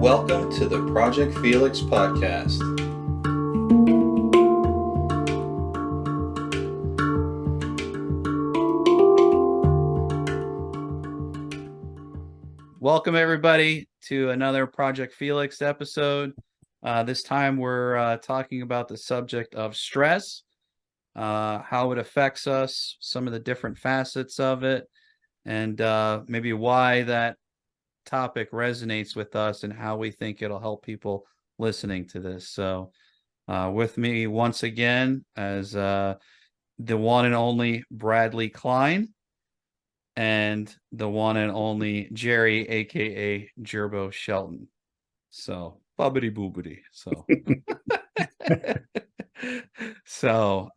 Welcome to the Project Felix podcast. Welcome everybody to another Project Felix episode. This time we're talking about the subject of stress, how it affects us, some of the different facets of it, and maybe why that topic resonates with us and how we think it'll help people listening to this. So with me once again as the one and only Bradley Klein and the one and only Jerry, aka Gerbo Shelton. So bubbity boobity. So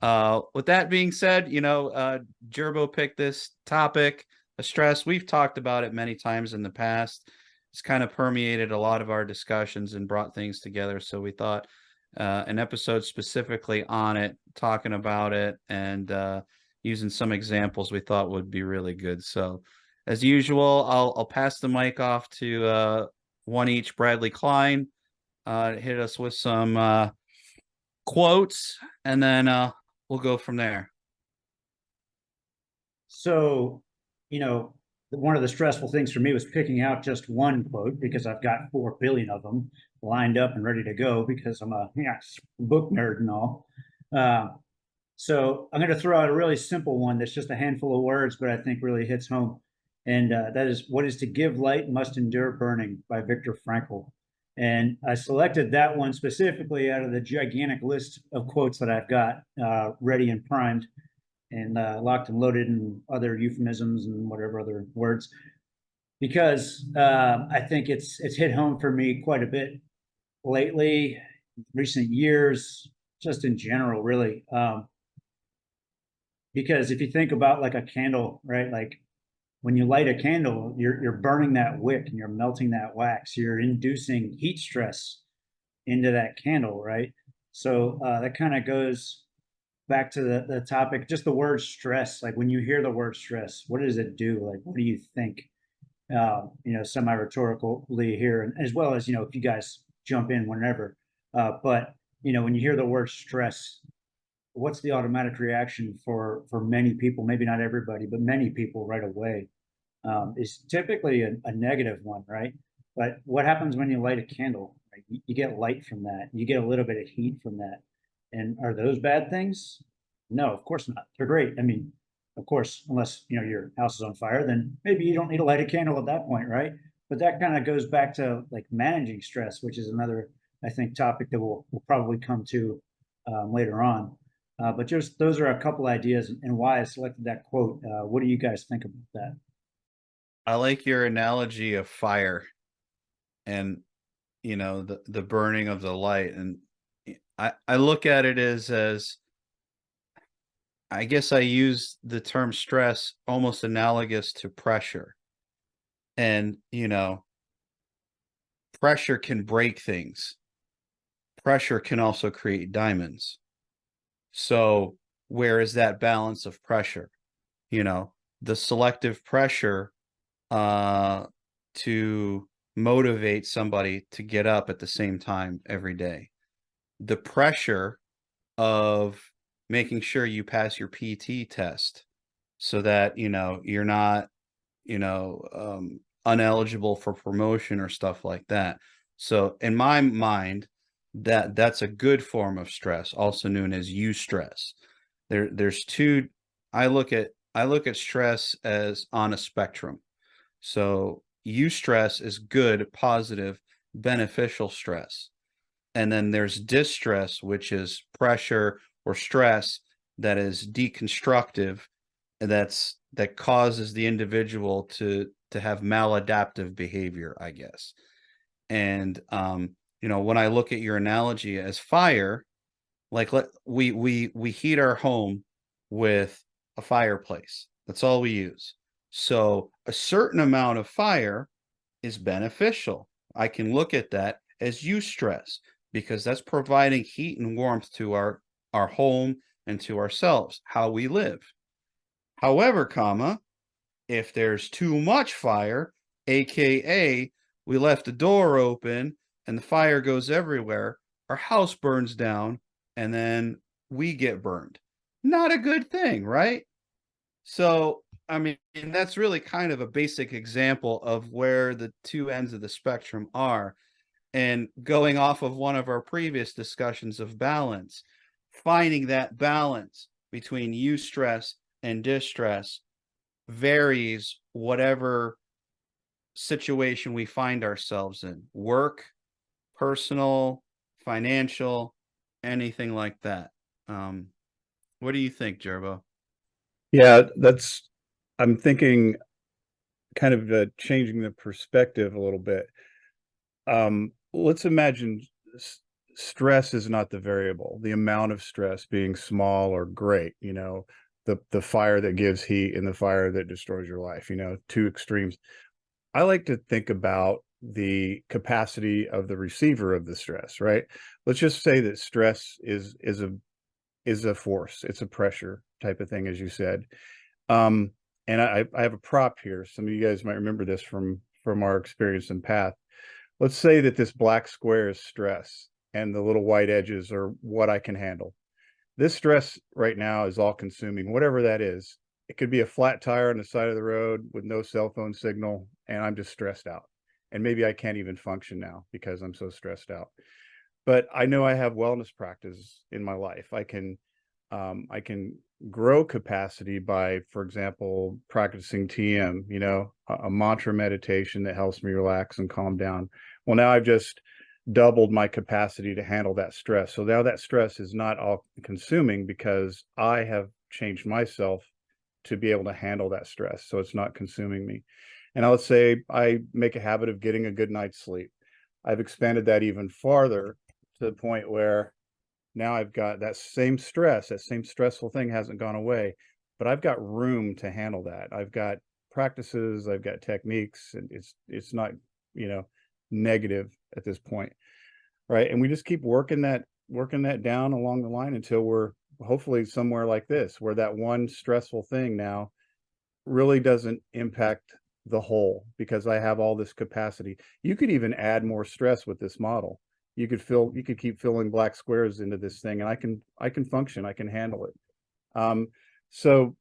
with that being said, Gerbo picked this topic of stress. We've talked about it many times in the past. It's kind of permeated a lot of our discussions and brought things together. So we thought an episode specifically on it, talking about it, and using some examples we thought would be really good. So as usual, I'll pass the mic off to one each. Bradley Klein, hit us with some quotes, and then we'll go from there. So, one of the stressful things for me was picking out just one quote because I've got 4 billion of them lined up and ready to go because I'm a book nerd and all. So I'm going to throw out a really simple one that's just a handful of words, but I think really hits home. And that is, "What is to give light must endure burning," by Viktor Frankl. And I selected that one specifically out of the gigantic list of quotes that I've got ready and primed and locked and loaded and other euphemisms and whatever other words, because I think it's hit home for me quite a bit lately, recent years, just in general, really. Because if you think about like a candle, right? Like when you light a candle, you're burning that wick and you're melting that wax. You're inducing heat stress into that candle, right? So that kind of goes back to the topic, just the word stress. Like when you hear the word stress, what does it do? Like, what do you think? Semi-rhetorically here, and as well as, if you guys jump in whenever. But, when you hear the word stress, what's the automatic reaction for many people, maybe not everybody, but many people right away, is typically a negative one, right? But what happens when you light a candle? Right? You get light from that. You get a little bit of heat from that. And are those bad things? No, of course not. They're great. I mean, of course, unless your house is on fire, then maybe you don't need to light a candle at that point, right? But that kind of goes back to like managing stress, which is another, I think, topic that we'll probably come to later on. But just those are a couple ideas and why I selected that quote. What do you guys think about that? I like your analogy of fire and the burning of the light, and I look at it as I guess I use the term stress almost analogous to pressure. And pressure can break things. Pressure can also create diamonds. So where is that balance of pressure? The selective pressure to motivate somebody to get up at the same time every day. The pressure of making sure you pass your PT test so that, you're not, uneligible for promotion or stuff like that. So in my mind, that's a good form of stress, also known as eustress. There's two. I look at stress as on a spectrum. So eustress is good, positive, beneficial stress. And then there's distress, which is pressure or stress that is deconstructive, and that causes the individual to have maladaptive behavior, I guess. And when I look at your analogy as fire, like we heat our home with a fireplace. That's all we use. So a certain amount of fire is beneficial. I can look at that as eustress because that's providing heat and warmth to our home and to ourselves, how we live. However, if there's too much fire, aka we left the door open and the fire goes everywhere, our house burns down, and then we get burned. Not a good thing, right? So, I mean, that's really kind of a basic example of where the two ends of the spectrum are. And going off of one of our previous discussions of balance, finding that balance between eustress and distress varies whatever situation we find ourselves in, work, personal, financial, anything like that. What do you think, Jerbo? Yeah, I'm thinking kind of changing the perspective a little bit. Let's imagine stress is not the variable, the amount of stress being small or great, the fire that gives heat and the fire that destroys your life, two extremes. I like to think about the capacity of the receiver of the stress, right? Let's just say that stress is a force. It's a pressure type of thing, as you said. And I have a prop here. Some of you guys might remember this from our experience in Path. Let's say that this black square is stress and the little white edges are what I can handle. This stress right now is all consuming, whatever that is. It could be a flat tire on the side of the road with no cell phone signal, and I'm just stressed out. And maybe I can't even function now because I'm so stressed out. But I know I have wellness practice in my life. I can grow capacity by, for example, practicing TM, a mantra meditation that helps me relax and calm down. Well, now I've just doubled my capacity to handle that stress. So now that stress is not all consuming because I have changed myself to be able to handle that stress. So it's not consuming me. And let's say I make a habit of getting a good night's sleep. I've expanded that even farther to the point where now I've got that same stress, that same stressful thing hasn't gone away, but I've got room to handle that. I've got practices, I've got techniques, and it's not, negative at this point, right? And we just keep working that down along the line until we're hopefully somewhere like this, where that one stressful thing now really doesn't impact the whole because I have all this capacity. You could even add more stress with this model. You could keep filling black squares into this thing, and I can function, I can handle it. So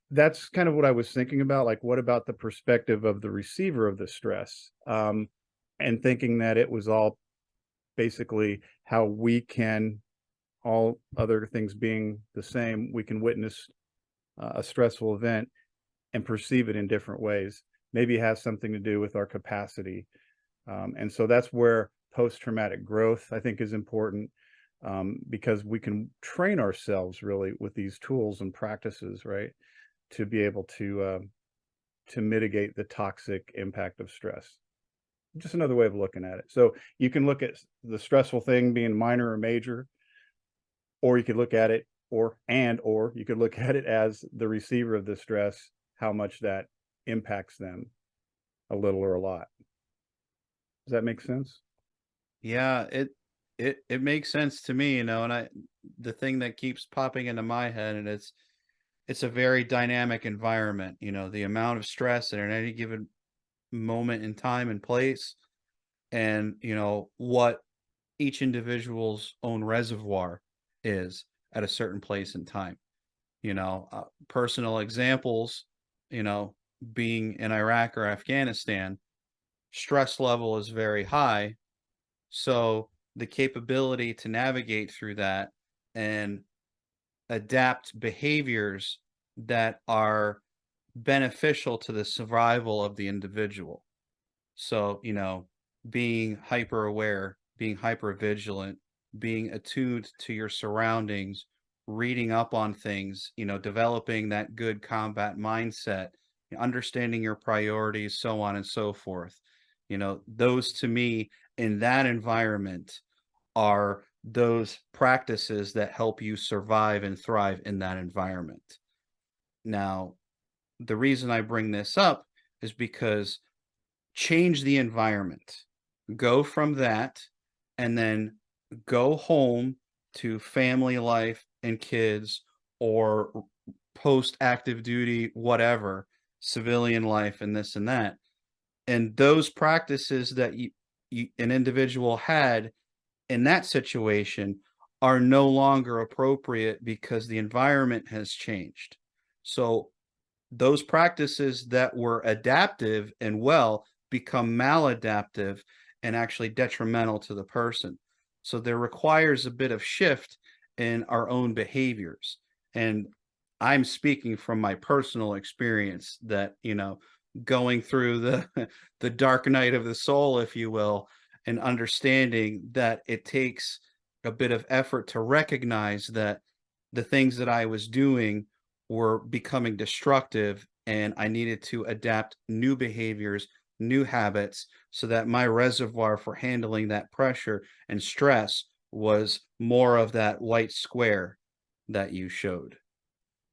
that's kind of what I was thinking about. Like, what about the perspective of the receiver of the stress? And thinking that it was all basically how we can, all other things being the same, we can witness a stressful event and perceive it in different ways. Maybe it has something to do with our capacity. And so that's where post-traumatic growth, I think, is important, because we can train ourselves really with these tools and practices, right, to be able to mitigate the toxic impact of stress. Just another way of looking at it. So you can look at the stressful thing being minor or major, or you could look at it, or you could look at it as the receiver of the stress, how much that impacts them, a little or a lot. Does that make sense? Yeah, it makes sense to me, and the thing that keeps popping into my head, and it's a very dynamic environment, the amount of stress at any given moment in time and place, and what each individual's own reservoir is at a certain place in time. Personal examples, being in Iraq or Afghanistan, stress level is very high. So the capability to navigate through that and adapt behaviors that are beneficial to the survival of the individual. So, being hyper aware, being hyper vigilant, being attuned to your surroundings, reading up on things, developing that good combat mindset, understanding your priorities, so on and so forth. Those to me in that environment are those practices that help you survive and thrive in that environment. Now, the reason I bring this up is because change the environment, go from that, and then go home to family life and kids, or post active duty, whatever, civilian life and this and that. And those practices that an individual had in that situation are no longer appropriate because the environment has changed. So those practices that were adaptive and well become maladaptive and actually detrimental to the person. So there requires a bit of shift in our own behaviors. And I'm speaking from my personal experience that, going through the the dark night of the soul, if you will, and understanding that it takes a bit of effort to recognize that the things that I was doing were becoming destructive and I needed to adapt new behaviors, new habits, so that my reservoir for handling that pressure and stress was more of that light square that you showed,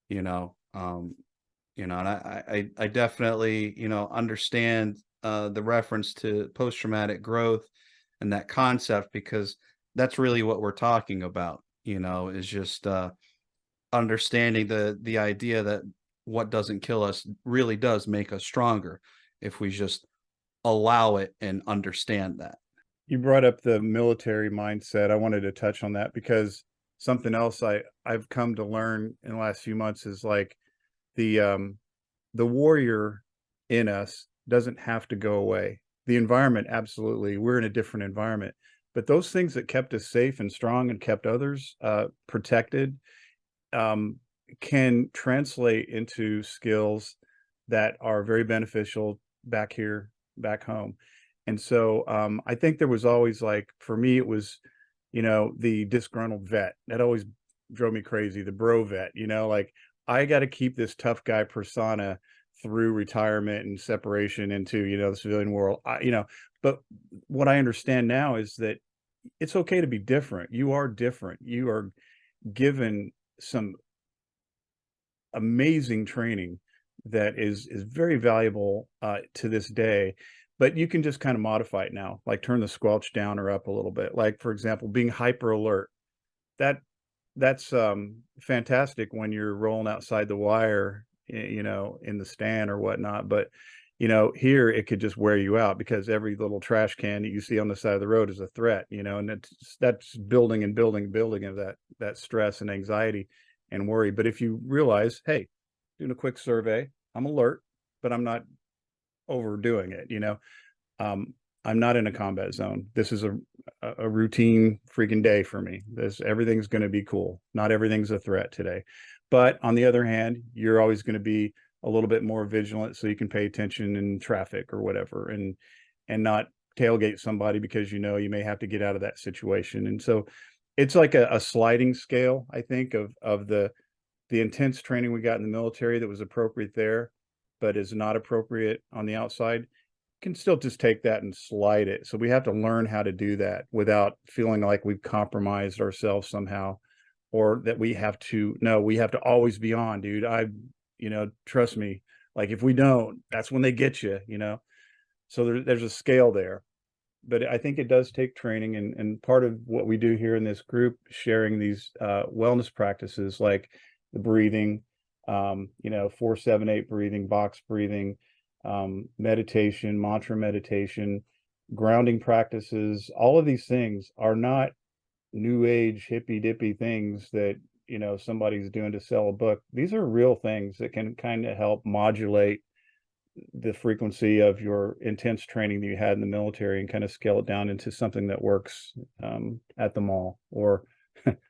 you know. And I definitely, understand the reference to post-traumatic growth and that concept, because that's really what we're talking about, is just understanding the idea that what doesn't kill us really does make us stronger if we just allow it and understand that. You brought up the military mindset. I wanted to touch on that because something else I've come to learn in the last few months is like the warrior in us doesn't have to go away. The environment, absolutely. We're in a different environment, but those things that kept us safe and strong and kept others protected can translate into skills that are very beneficial back here, back home. And so I think there was always, like, for me, it was, the disgruntled vet that always drove me crazy, the bro vet, like I got to keep this tough guy persona through retirement and separation into, the civilian world, but what I understand now is that it's okay to be different. You are different. You are given some amazing training that is very valuable to this day, but you can just kind of modify it now, like turn the squelch down or up a little bit. Like, for example, being hyper alert, that's fantastic when you're rolling outside the wire, in the stand or whatnot, but here it could just wear you out because every little trash can that you see on the side of the road is a threat, and that's building and building of that stress and anxiety and worry. But if you realize, hey, doing a quick survey, I'm alert, but I'm not overdoing it. I'm not in a combat zone. This is a routine freaking day for me. Everything's going to be cool. Not everything's a threat today. But on the other hand, you're always going to be a little bit more vigilant so you can pay attention in traffic or whatever, and not tailgate somebody because you may have to get out of that situation. And so it's like a sliding scale, I think, of the intense training we got in the military that was appropriate there, but is not appropriate on the outside. Can still just take that and slide it. So we have to learn how to do that without feeling like we've compromised ourselves somehow, or that we have to always be on, dude. Trust me, like if we don't, that's when they get you, so there's a scale there. But I think it does take training, and part of what we do here in this group, sharing these wellness practices like the breathing, 4-7-8 breathing, box breathing, meditation, mantra meditation, grounding practices. All of these things are not new age hippy dippy things that somebody's doing to sell a book. These are real things that can kind of help modulate the frequency of your intense training that you had in the military and kind of scale it down into something that works at the mall, or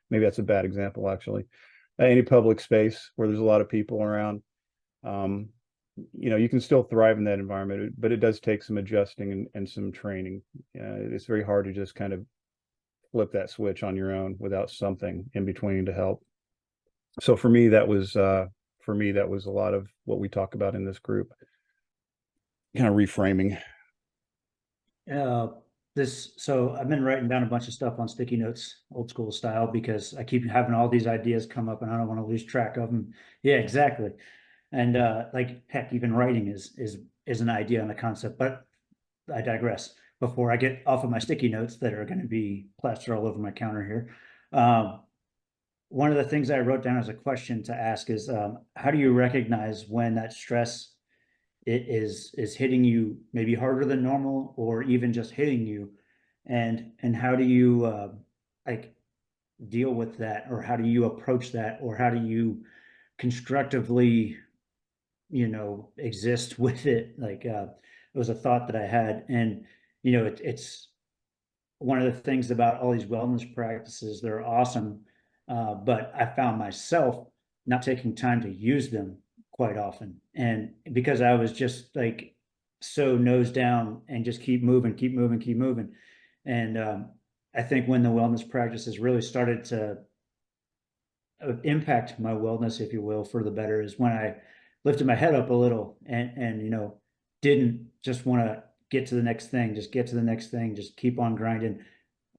maybe that's a bad example, actually, any public space where there's a lot of people around. You can still thrive in that environment, but it does take some adjusting and some training. It's very hard to just kind of flip that switch on your own without something in between to help. So for me, that was a lot of what we talk about in this group, kind of reframing. So I've been writing down a bunch of stuff on sticky notes, old school style, because I keep having all these ideas come up and I don't want to lose track of them. Yeah, exactly. And like heck, even writing is an idea and a concept, but I digress. Before I get off of my sticky notes that are going to be plastered all over my counter here, one of the things I wrote down as a question to ask is, how do you recognize when that stress it is hitting you maybe harder than normal, or even just hitting you, and how do you like deal with that, or how do you approach that, or how do you constructively, exist with it? Like, it was a thought that I had. And it's one of the things about all these wellness practices, they're awesome, but I found myself not taking time to use them quite often, and because I was just like so nose down and just keep moving, keep moving, keep moving. And I think when the wellness practices really started to impact my wellness, if you will, for the better, is when I lifted my head up a little, and didn't just want to get to the next thing, just get to the next thing, just keep on grinding.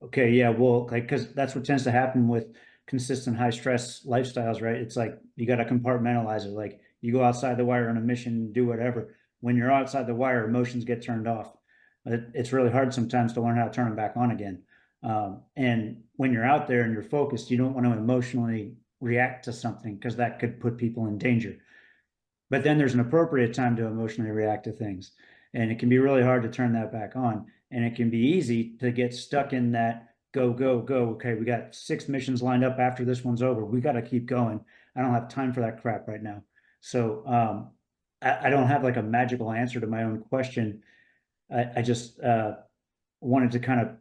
Okay, yeah, well, like, because that's what tends to happen with consistent high stress lifestyles, right? It's like you got to compartmentalize it. Like, you go outside the wire on a mission, do whatever. When you're outside the wire, emotions get turned off. It's really hard sometimes to learn how to turn them back on again. And when you're out there and you're focused, you don't want to emotionally react to something, because that could put people in danger. But then there's an appropriate time to emotionally react to things. And it can be really hard to turn that back on. And it can be easy to get stuck in that go, go, go. Okay, we got 6 missions lined up after this one's over. We got to keep going. I don't have time for that crap right now. So I don't have like a magical answer to my own question. I just wanted to kind of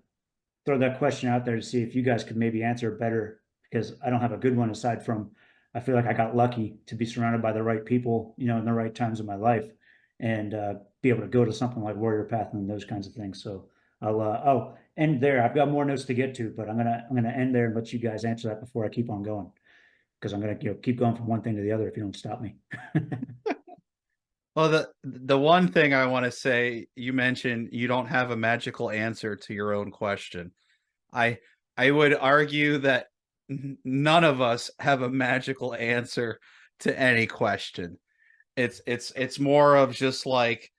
throw that question out there to see if you guys could maybe answer it better, because I don't have a good one, aside from I feel like I got lucky to be surrounded by the right people, in the right times of my life, and be able to go to something like Warrior Path and those kinds of things. So I'll end there. I've got more notes to get to, but I'm gonna end there and let you guys answer that before I keep on going, because I'm gonna keep going from one thing to the other if you don't stop me. Well, the one thing I want to say, you mentioned you don't have a magical answer to your own question. I would argue that none of us have a magical answer to any question. It's more of just like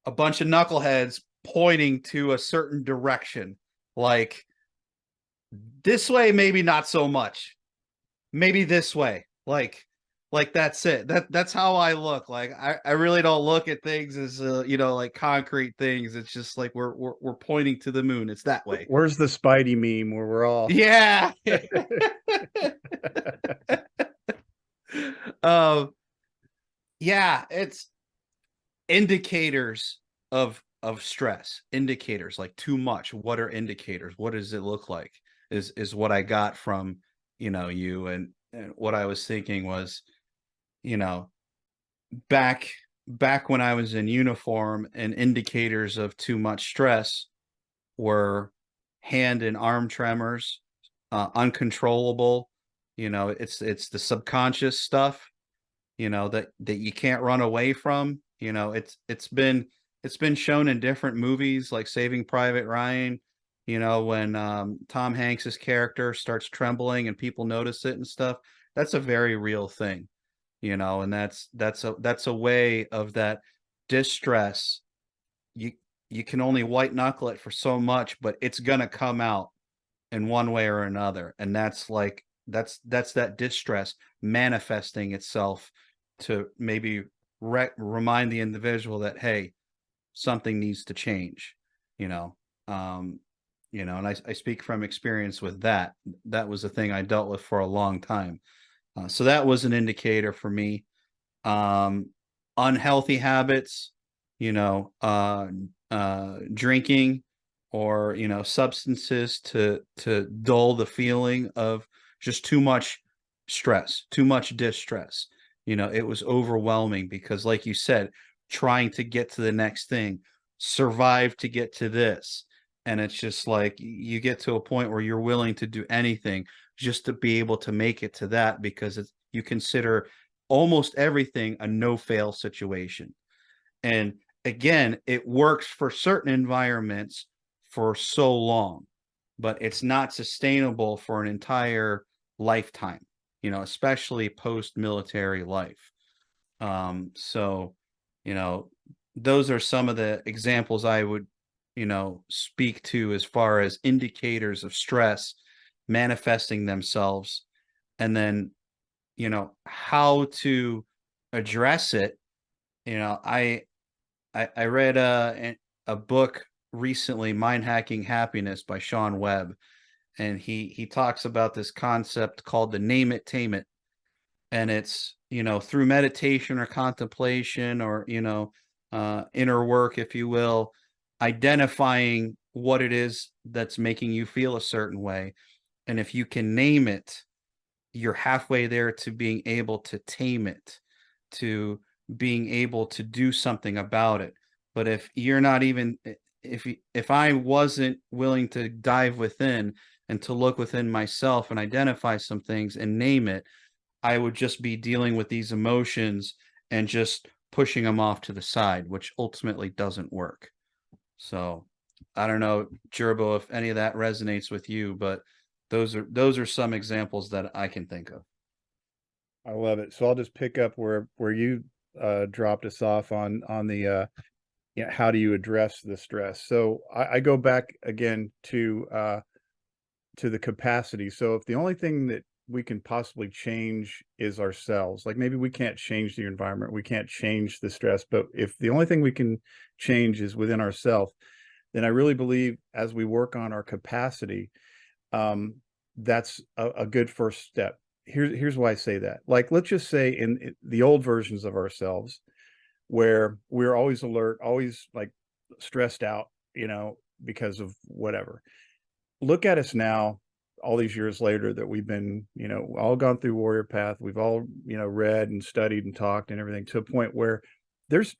a bunch of knuckleheads pointing to a certain direction. Like, this way, maybe not so much. Maybe this way. Like that's it. That's how I look. Like, I really don't look at things as like concrete things. It's just like we're pointing to the moon. It's that way. Where's the Spidey meme where we're all Yeah. Yeah, it's indicators of stress. Indicators, like too much. What are indicators? What does it look like? Is what I got from you. And what I was thinking was, back when I was in uniform, and indicators of too much stress were hand and arm tremors, uncontrollable. It's the subconscious stuff, that you can't run away from. It's been shown in different movies, like Saving Private Ryan, when Tom Hanks's character starts trembling and people notice it and stuff. That's a very real thing, and that's a way of that distress. You can only white knuckle it for so much, but it's gonna come out in one way or another. And that's that distress manifesting itself to maybe remind the individual that, hey, something needs to change. And I speak from experience with that. That was a thing I dealt with for a long time. So that was an indicator for me. Unhealthy habits, drinking, or substances to dull the feeling of just too much stress, too much distress. It was overwhelming, because like you said, trying to get to the next thing, survive to get to this. And it's just like you get to a point where you're willing to do anything just to be able to make it to that, because you consider almost everything a no-fail situation. And again, it works for certain environments for so long, but it's not sustainable for an entire lifetime, especially post-military life. So, those are some of the examples I would, speak to as far as indicators of stress manifesting themselves, and then, how to address it I read a book recently, Mind Hacking Happiness by Sean Webb, and he talks about this concept called the name it, tame it. And it's, through meditation or contemplation or, inner work, if you will, identifying what it is that's making you feel a certain way. And if you can name it, you're halfway there to being able to tame it, to being able to do something about it. But if you're not even, if I wasn't willing to dive within and to look within myself and identify some things and name it, I would just be dealing with these emotions and just pushing them off to the side, which ultimately doesn't work. So I don't know, Gerbo, if any of that resonates with you, but those are some examples that I can think of. I love it. So I'll just pick up where you dropped us off on the how do you address the stress. So I go back again to the capacity. So if the only thing that we can possibly change is ourselves, like maybe we can't change the environment, we can't change the stress, but if the only thing we can change is within ourselves, then I really believe as we work on our capacity, that's a good first step. Here's why I say that. Like, let's just say in the old versions of ourselves, where we're always alert, always like stressed out, because of whatever. Look at us now, all these years later, that we've been, all gone through Warrior Path. We've all, read and studied and talked and everything, to a point where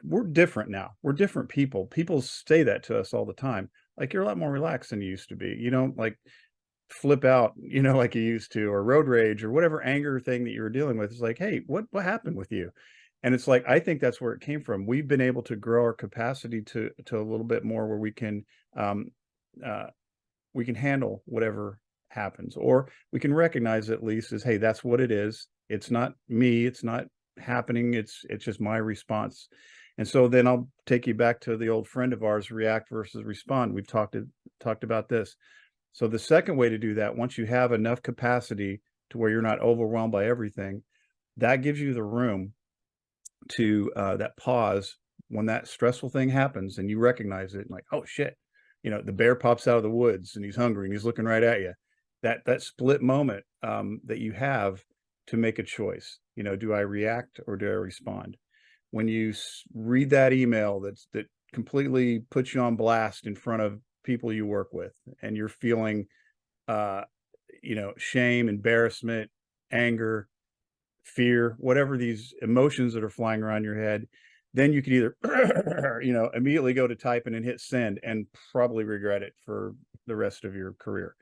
we're different now. We're different people. People say that to us all the time. Like, you're a lot more relaxed than you used to be. You don't like flip out, like you used to, or road rage, or whatever anger thing that you were dealing with. It's like, hey, what happened with you? And it's like, I think that's where it came from. We've been able to grow our capacity to a little bit more, where we can handle whatever happens, or we can recognize at least as, hey, that's what it is. It's not me. It's not happening. It's just my response. And so then I'll take you back to the old friend of ours, react versus respond. We've talked about this. So the second way to do that, once you have enough capacity to where you're not overwhelmed by everything, that gives you the room to that pause when that stressful thing happens and you recognize it, like, oh shit, the bear pops out of the woods and he's hungry and he's looking right at you. That split moment that you have to make a choice. Do I react or do I respond? When you read that email that completely puts you on blast in front of people you work with, and you're feeling shame, embarrassment, anger, fear, whatever these emotions that are flying around your head, then you can either immediately go to typing and hit send and probably regret it for the rest of your career,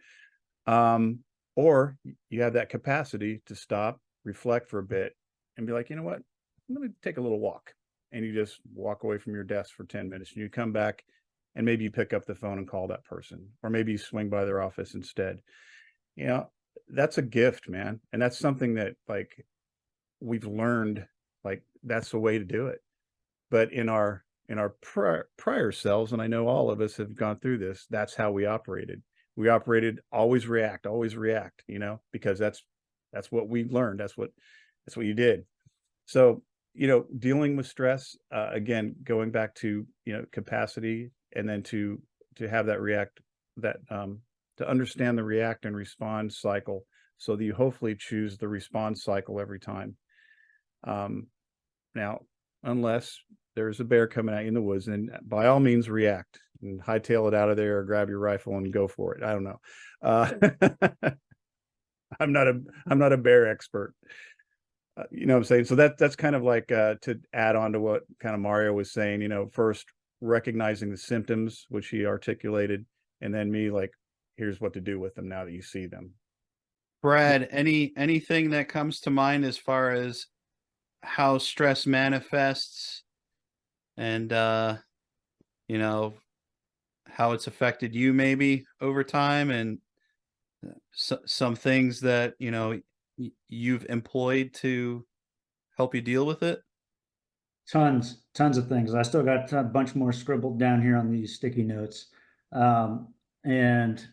or you have that capacity to stop, reflect for a bit, and be like, you know what, let me take a little walk. And you just walk away from your desk for 10 minutes and you come back, and maybe you pick up the phone and call that person, or maybe you swing by their office instead. That's a gift, man. And that's something that, like, we've learned, like, that's the way to do it. But in our prior selves, and I know all of us have gone through this, that's how we operated. We operated always react, because that's what we learned. That's what you did. So, dealing with stress, again, going back to, capacity, and then to have that to understand the react and respond cycle, so that you hopefully choose the response cycle every time. Now, unless there's a bear coming at you in the woods, and by all means react and hightail it out of there, or grab your rifle and go for it. I don't know. I'm not a bear expert. You know what I'm saying? So that's kind of like to add on to what kind of Mario was saying, first recognizing the symptoms, which he articulated, and then me, like, here's what to do with them now that you see them. Brad, anything that comes to mind as far as how stress manifests, and how it's affected you maybe over time, and some things that you've employed to help you deal with it? Tons of things. I still got a bunch more scribbled down here on these sticky notes. And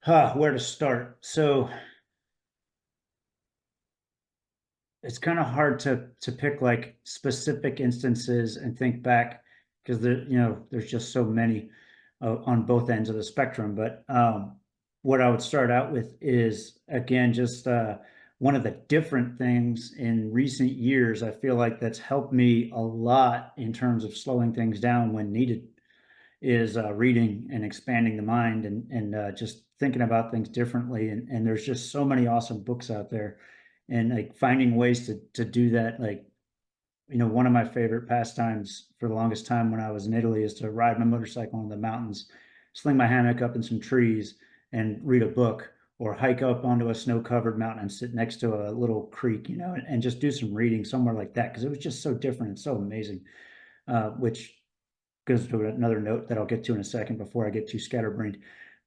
where to start? So it's kind of hard to pick like specific instances and think back, because there's just so many on both ends of the spectrum. But what I would start out with is, again, just one of the different things in recent years, I feel like that's helped me a lot in terms of slowing things down when needed, is reading and expanding the mind, and just thinking about things differently. And there's just so many awesome books out there, and like finding ways to do that. Like, one of my favorite pastimes for the longest time when I was in Italy is to ride my motorcycle in the mountains, sling my hammock up in some trees and read a book, or hike up onto a snow-covered mountain and sit next to a little creek, and just do some reading somewhere like that, because it was just so different and so amazing. Which goes to another note that I'll get to in a second before I get too scatterbrained.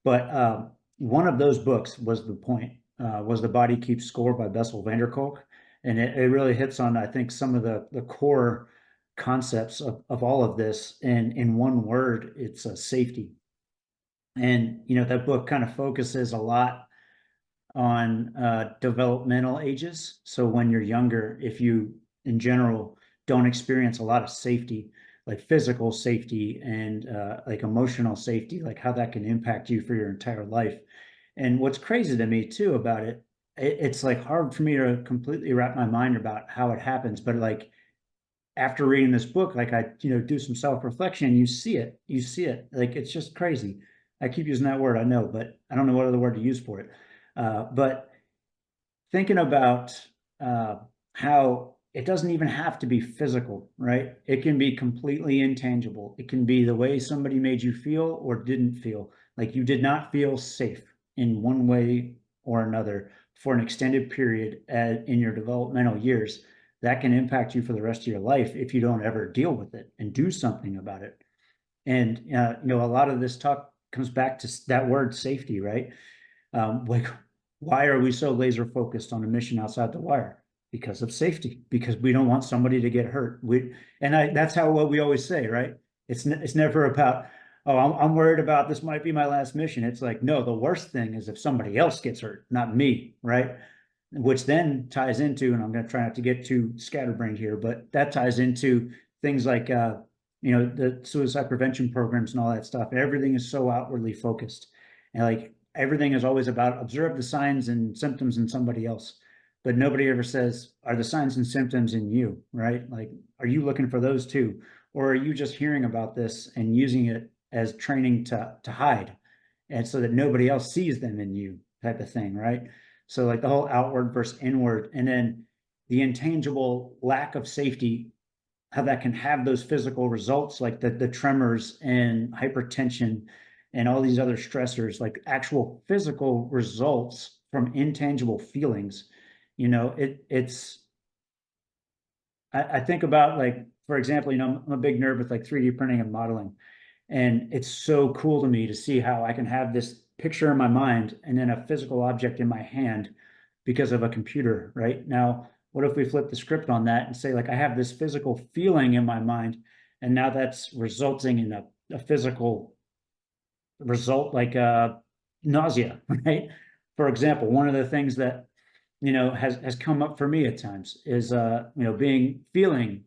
But one of those books was The Body Keeps Score by Bessel van der Kolk. And it really hits on, I think, some of the core concepts of all of this. And in one word, it's safety. And, that book kind of focuses a lot on developmental ages. So when you're younger, if you, in general, don't experience a lot of safety, like physical safety and like emotional safety, like how that can impact you for your entire life. And what's crazy to me too about it's like hard for me to completely wrap my mind about how it happens. But like after reading this book, like I, do some self-reflection, you see it, like, it's just crazy. I keep using that word, I know, but I don't know what other word to use for it. But thinking about how it doesn't even have to be physical, right? It can be completely intangible. It can be the way somebody made you feel or didn't feel, like you did not feel safe in one way or another for an extended period in your developmental years. That can impact you for the rest of your life if you don't ever deal with it and do something about it. And a lot of this talk comes back to that word safety, right? Like, why are we so laser focused on a mission outside the wire? Because of safety, because we don't want somebody to get hurt. That's what we always say, right? It's never about, oh, I'm worried about this might be my last mission. It's like, no, the worst thing is if somebody else gets hurt, not me, right? Which then ties into, and I'm going to try not to get too scatterbrained here, but that ties into things like, the suicide prevention programs and all that stuff. Everything is so outwardly focused, and like everything is always about observe the signs and symptoms in somebody else, but nobody ever says, are the signs and symptoms in you, right? Like, are you looking for those too? Or are you just hearing about this and using it as training to hide, and so that nobody else sees them in you, type of thing, right? So like the whole outward versus inward, and then the intangible lack of safety, how that can have those physical results, like the tremors and hypertension and all these other stressors, like actual physical results from intangible feelings. I think about, like, for example, I'm a big nerd with like 3D printing and modeling. And it's so cool to me to see how I can have this picture in my mind and then a physical object in my hand because of a computer, right? Now, what if we flip the script on that and say, like, I have this physical feeling in my mind, and now that's resulting in a physical result, like nausea, right? For example, one of the things that, has come up for me at times is, feeling,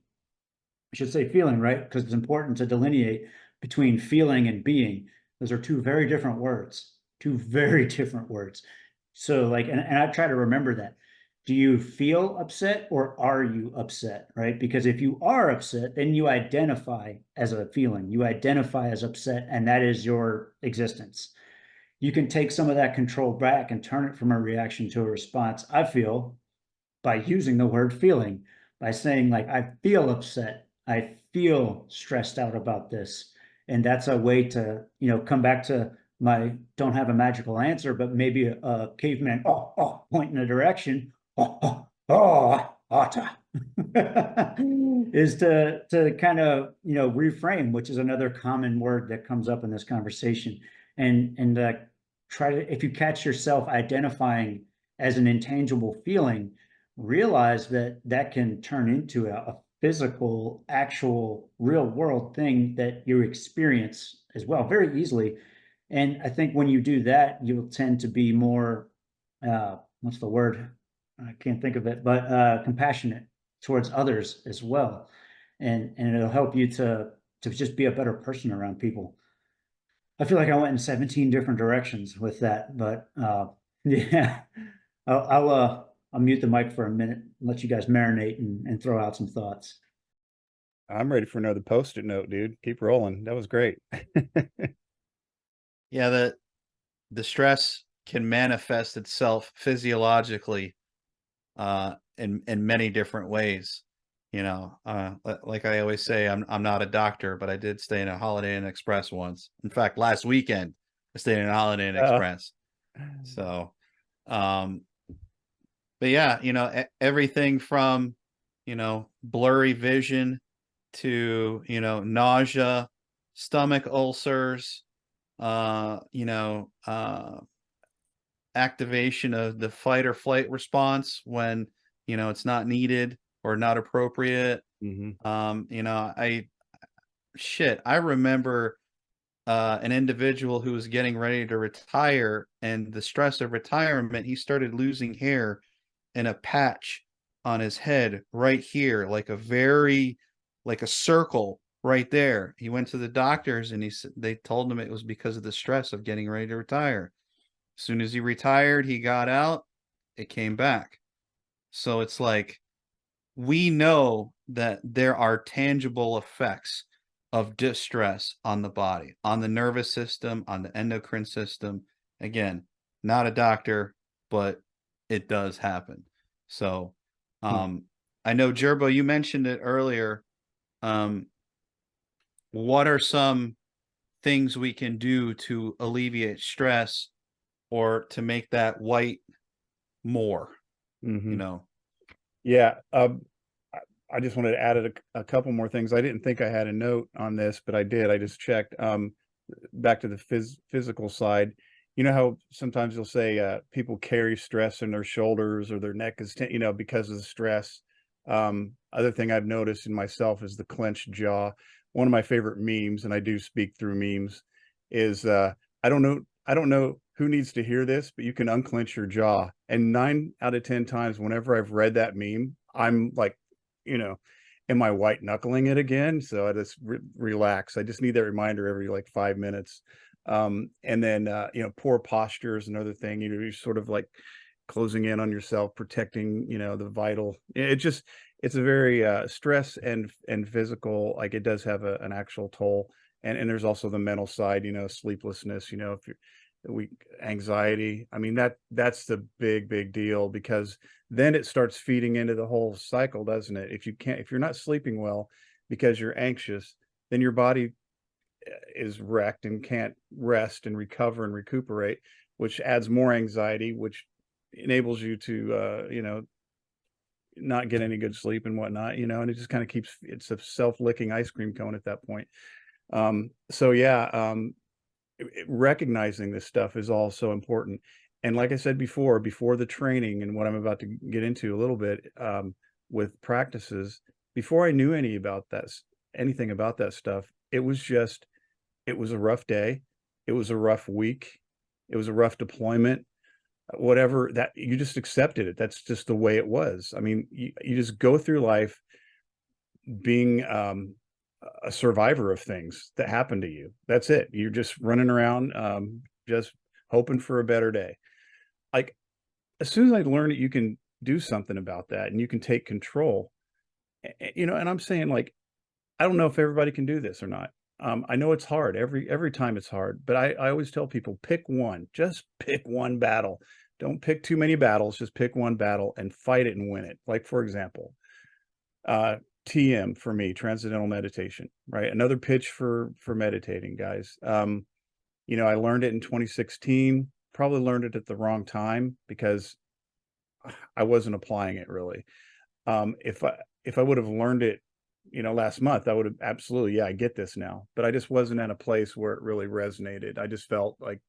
I should say feeling, right? Because it's important to delineate between feeling and being. Those are two very different words, So like, and I try to remember that. Do you feel upset or are you upset, right? Because if you are upset, then you identify as a feeling, you identify as upset, and that is your existence. You can take some of that control back and turn it from a reaction to a response, I feel, by using the word feeling, by saying, like, I feel upset, I feel stressed out about this. And that's a way to, come back to my don't have a magical answer, but maybe a caveman, point in a direction, is to kind of, reframe, which is another common word that comes up in this conversation. And try to, if you catch yourself identifying as an intangible feeling, realize that can turn into a physical, actual, real world thing that you experience as well, very easily. And I think when you do that, you'll tend to be more, what's the word? I can't think of it, but compassionate towards others as well. And it'll help you to just be a better person around people. I feel like I went in 17 different directions with that, but yeah, I'll mute the mic for a minute, let you guys marinate and throw out some thoughts. I'm ready for another post-it note, dude. Keep rolling. That was great. Yeah, the stress can manifest itself physiologically in many different ways. You know, like I always say, I'm not a doctor, but I did stay in a Holiday Inn Express once. In fact, last weekend I stayed in a Holiday Inn Express. So, but yeah, you know, everything from, you know, blurry vision to, you know, nausea, stomach ulcers, you know, activation of the fight or flight response when, you know, it's not needed or not appropriate. You know, I remember an individual who was getting ready to retire, and the stress of retirement, he started losing hair in a patch on his head right here, like a circle right there. He went to the doctors and they told him it was because of the stress of getting ready to retire. As soon as he retired, he got out, it came back. So it's like, we know that there are tangible effects of distress on the body, on the nervous system, on the endocrine system. Again, not a doctor, but it does happen. So, I know, Gerbo, you mentioned it earlier. What are some things we can do to alleviate stress or to make that white more, you know? Yeah. I just wanted to add a couple more things. I didn't think I had a note on this, but I did. I just checked. Back to the physical side. You know how sometimes you'll say people carry stress in their shoulders or their neck is, you know, because of the stress. Other thing I've noticed in myself is the clenched jaw. One of my favorite memes, and I do speak through memes, is I don't know who needs to hear this, but you can unclench your jaw. And 9 out of 10 times, whenever I've read that meme, I'm like, you know, am I white knuckling it again? So I just relax. I just need that reminder every like 5 minutes. And then, you know, poor posture is another thing. You know, you're sort of like closing in on yourself, protecting, you know, the vital. It's a very stress and physical, like it does have an actual toll. And there's also the mental side, you know, sleeplessness, you know, if you're anxiety. I mean, that's the big deal, because then it starts feeding into the whole cycle, doesn't it? If you're not sleeping well because you're anxious, then your body is wrecked and can't rest and recover and recuperate, which adds more anxiety, which enables you to you know, not get any good sleep and whatnot, you know, and it just kind of it's a self-licking ice cream cone at that point. So yeah, recognizing this stuff is also important. And like I said before the training and what I'm about to get into a little bit, with practices, before I knew anything about that stuff, it was a rough day. It was a rough week. It was a rough deployment, whatever, that you just accepted it. That's just the way it was. I mean, you just go through life being, a survivor of things that happen to you. That's it. You're just running around, just hoping for a better day. Like, as soon as I learned that you can do something about that and you can take control, you know, and I'm saying, like, I don't know if everybody can do this or not. I know it's hard every time it's hard, but I always tell people, pick one, just pick one battle. Don't pick too many battles, just pick one battle and fight it and win it. Like, for example, TM for me, transcendental meditation, right? Another pitch for meditating, guys. You know, I learned it in 2016, probably learned it at the wrong time because I wasn't applying it really. If I would have learned it, you know, last month, I would have absolutely, yeah, I get this now, but I just wasn't at a place where it really resonated. I just felt like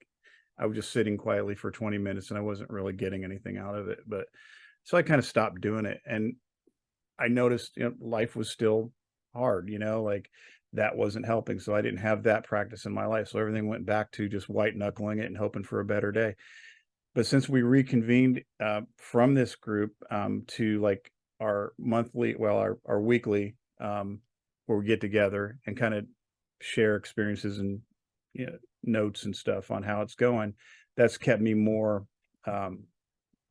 I was just sitting quietly for 20 minutes and I wasn't really getting anything out of it. But so I kind of stopped doing it. And I noticed, you know, life was still hard, you know, like that wasn't helping. So I didn't have that practice in my life. So everything went back to just white knuckling it and hoping for a better day. But since we reconvened from this group to like our monthly, well, our weekly, where we get together and kind of share experiences and, you know, notes and stuff on how it's going, that's kept me more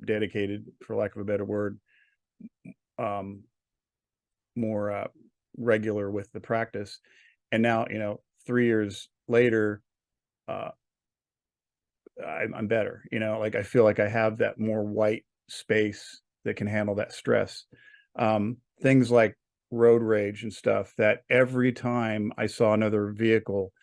dedicated, for lack of a better word, more regular with the practice. And now, you know, 3 years later, I'm better, you know, like I feel like I have that more white space that can handle that stress. Things like road rage and stuff, that every time I saw another vehicle,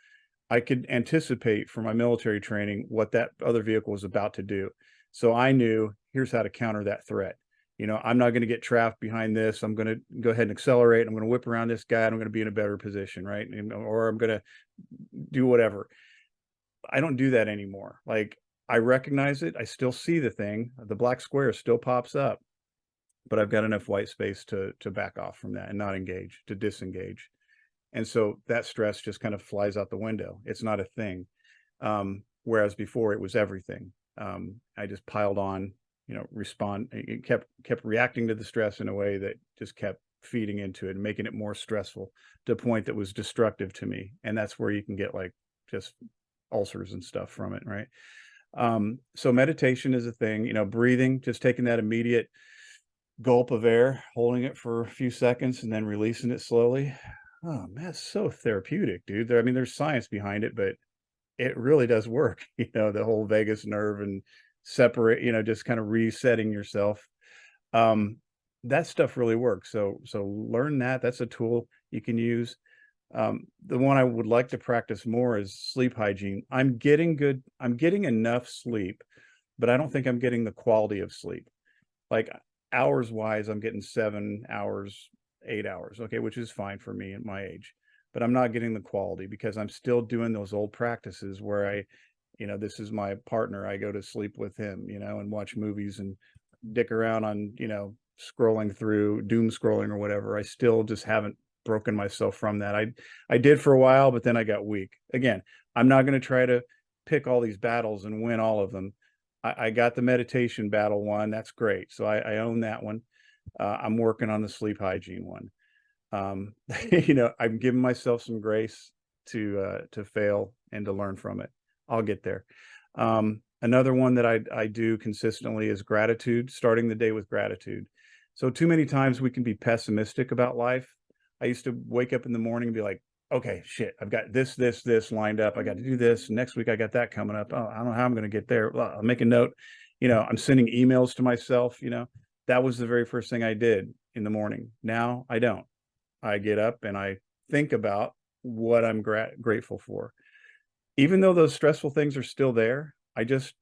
I could anticipate from my military training what that other vehicle was about to do. So I knew, here's how to counter that threat. You know, I'm not going to get trapped behind this. I'm going to go ahead and accelerate. I'm going to whip around this guy. And I'm going to be in a better position, right? Or I'm going to do whatever. I don't do that anymore. Like, I recognize it. I still see the thing. The black square still pops up, but I've got enough white space to back off from that and not engage, to disengage. And so that stress just kind of flies out the window. It's not a thing. Whereas before it was everything. I just piled on, you know, it kept reacting to the stress in a way that just kept feeding into it and making it more stressful to a point that was destructive to me. And that's where you can get like just ulcers and stuff from it, right? So meditation is a thing, you know, breathing, just taking that immediate gulp of air, holding it for a few seconds and then releasing it slowly. Oh man, it's so therapeutic, dude. I mean, there's science behind it, but it really does work. You know, the whole vagus nerve and separate, you know, just kind of resetting yourself. That stuff really works. So learn that. That's a tool you can use. The one I would like to practice more is sleep hygiene. I'm getting enough sleep, but I don't think I'm getting the quality of sleep. Like hours wise, I'm getting 7 hours, 8 hours, okay, which is fine for me at my age, but I'm not getting the quality because I'm still doing those old practices where you know, this is my partner. I go to sleep with him, you know, and watch movies and dick around on, you know, scrolling through doom scrolling or whatever. I still just haven't broken myself from that. I did for a while, but then I got weak. Again, I'm not going to try to pick all these battles and win all of them. I got the meditation battle one. That's great. So I own that one. I'm working on the sleep hygiene one. You know, I'm giving myself some grace to fail and to learn from it. I'll get there. Another one that I do consistently is gratitude, starting the day with gratitude. So too many times we can be pessimistic about life. I used to wake up in the morning and be like, okay, shit, I've got this lined up. I got to do this. Next week, I got that coming up. Oh, I don't know how I'm going to get there. Well, I'll make a note. You know, I'm sending emails to myself. You know, that was the very first thing I did in the morning. Now I don't. I get up and I think about what I'm grateful for. Even though those stressful things are still there, I just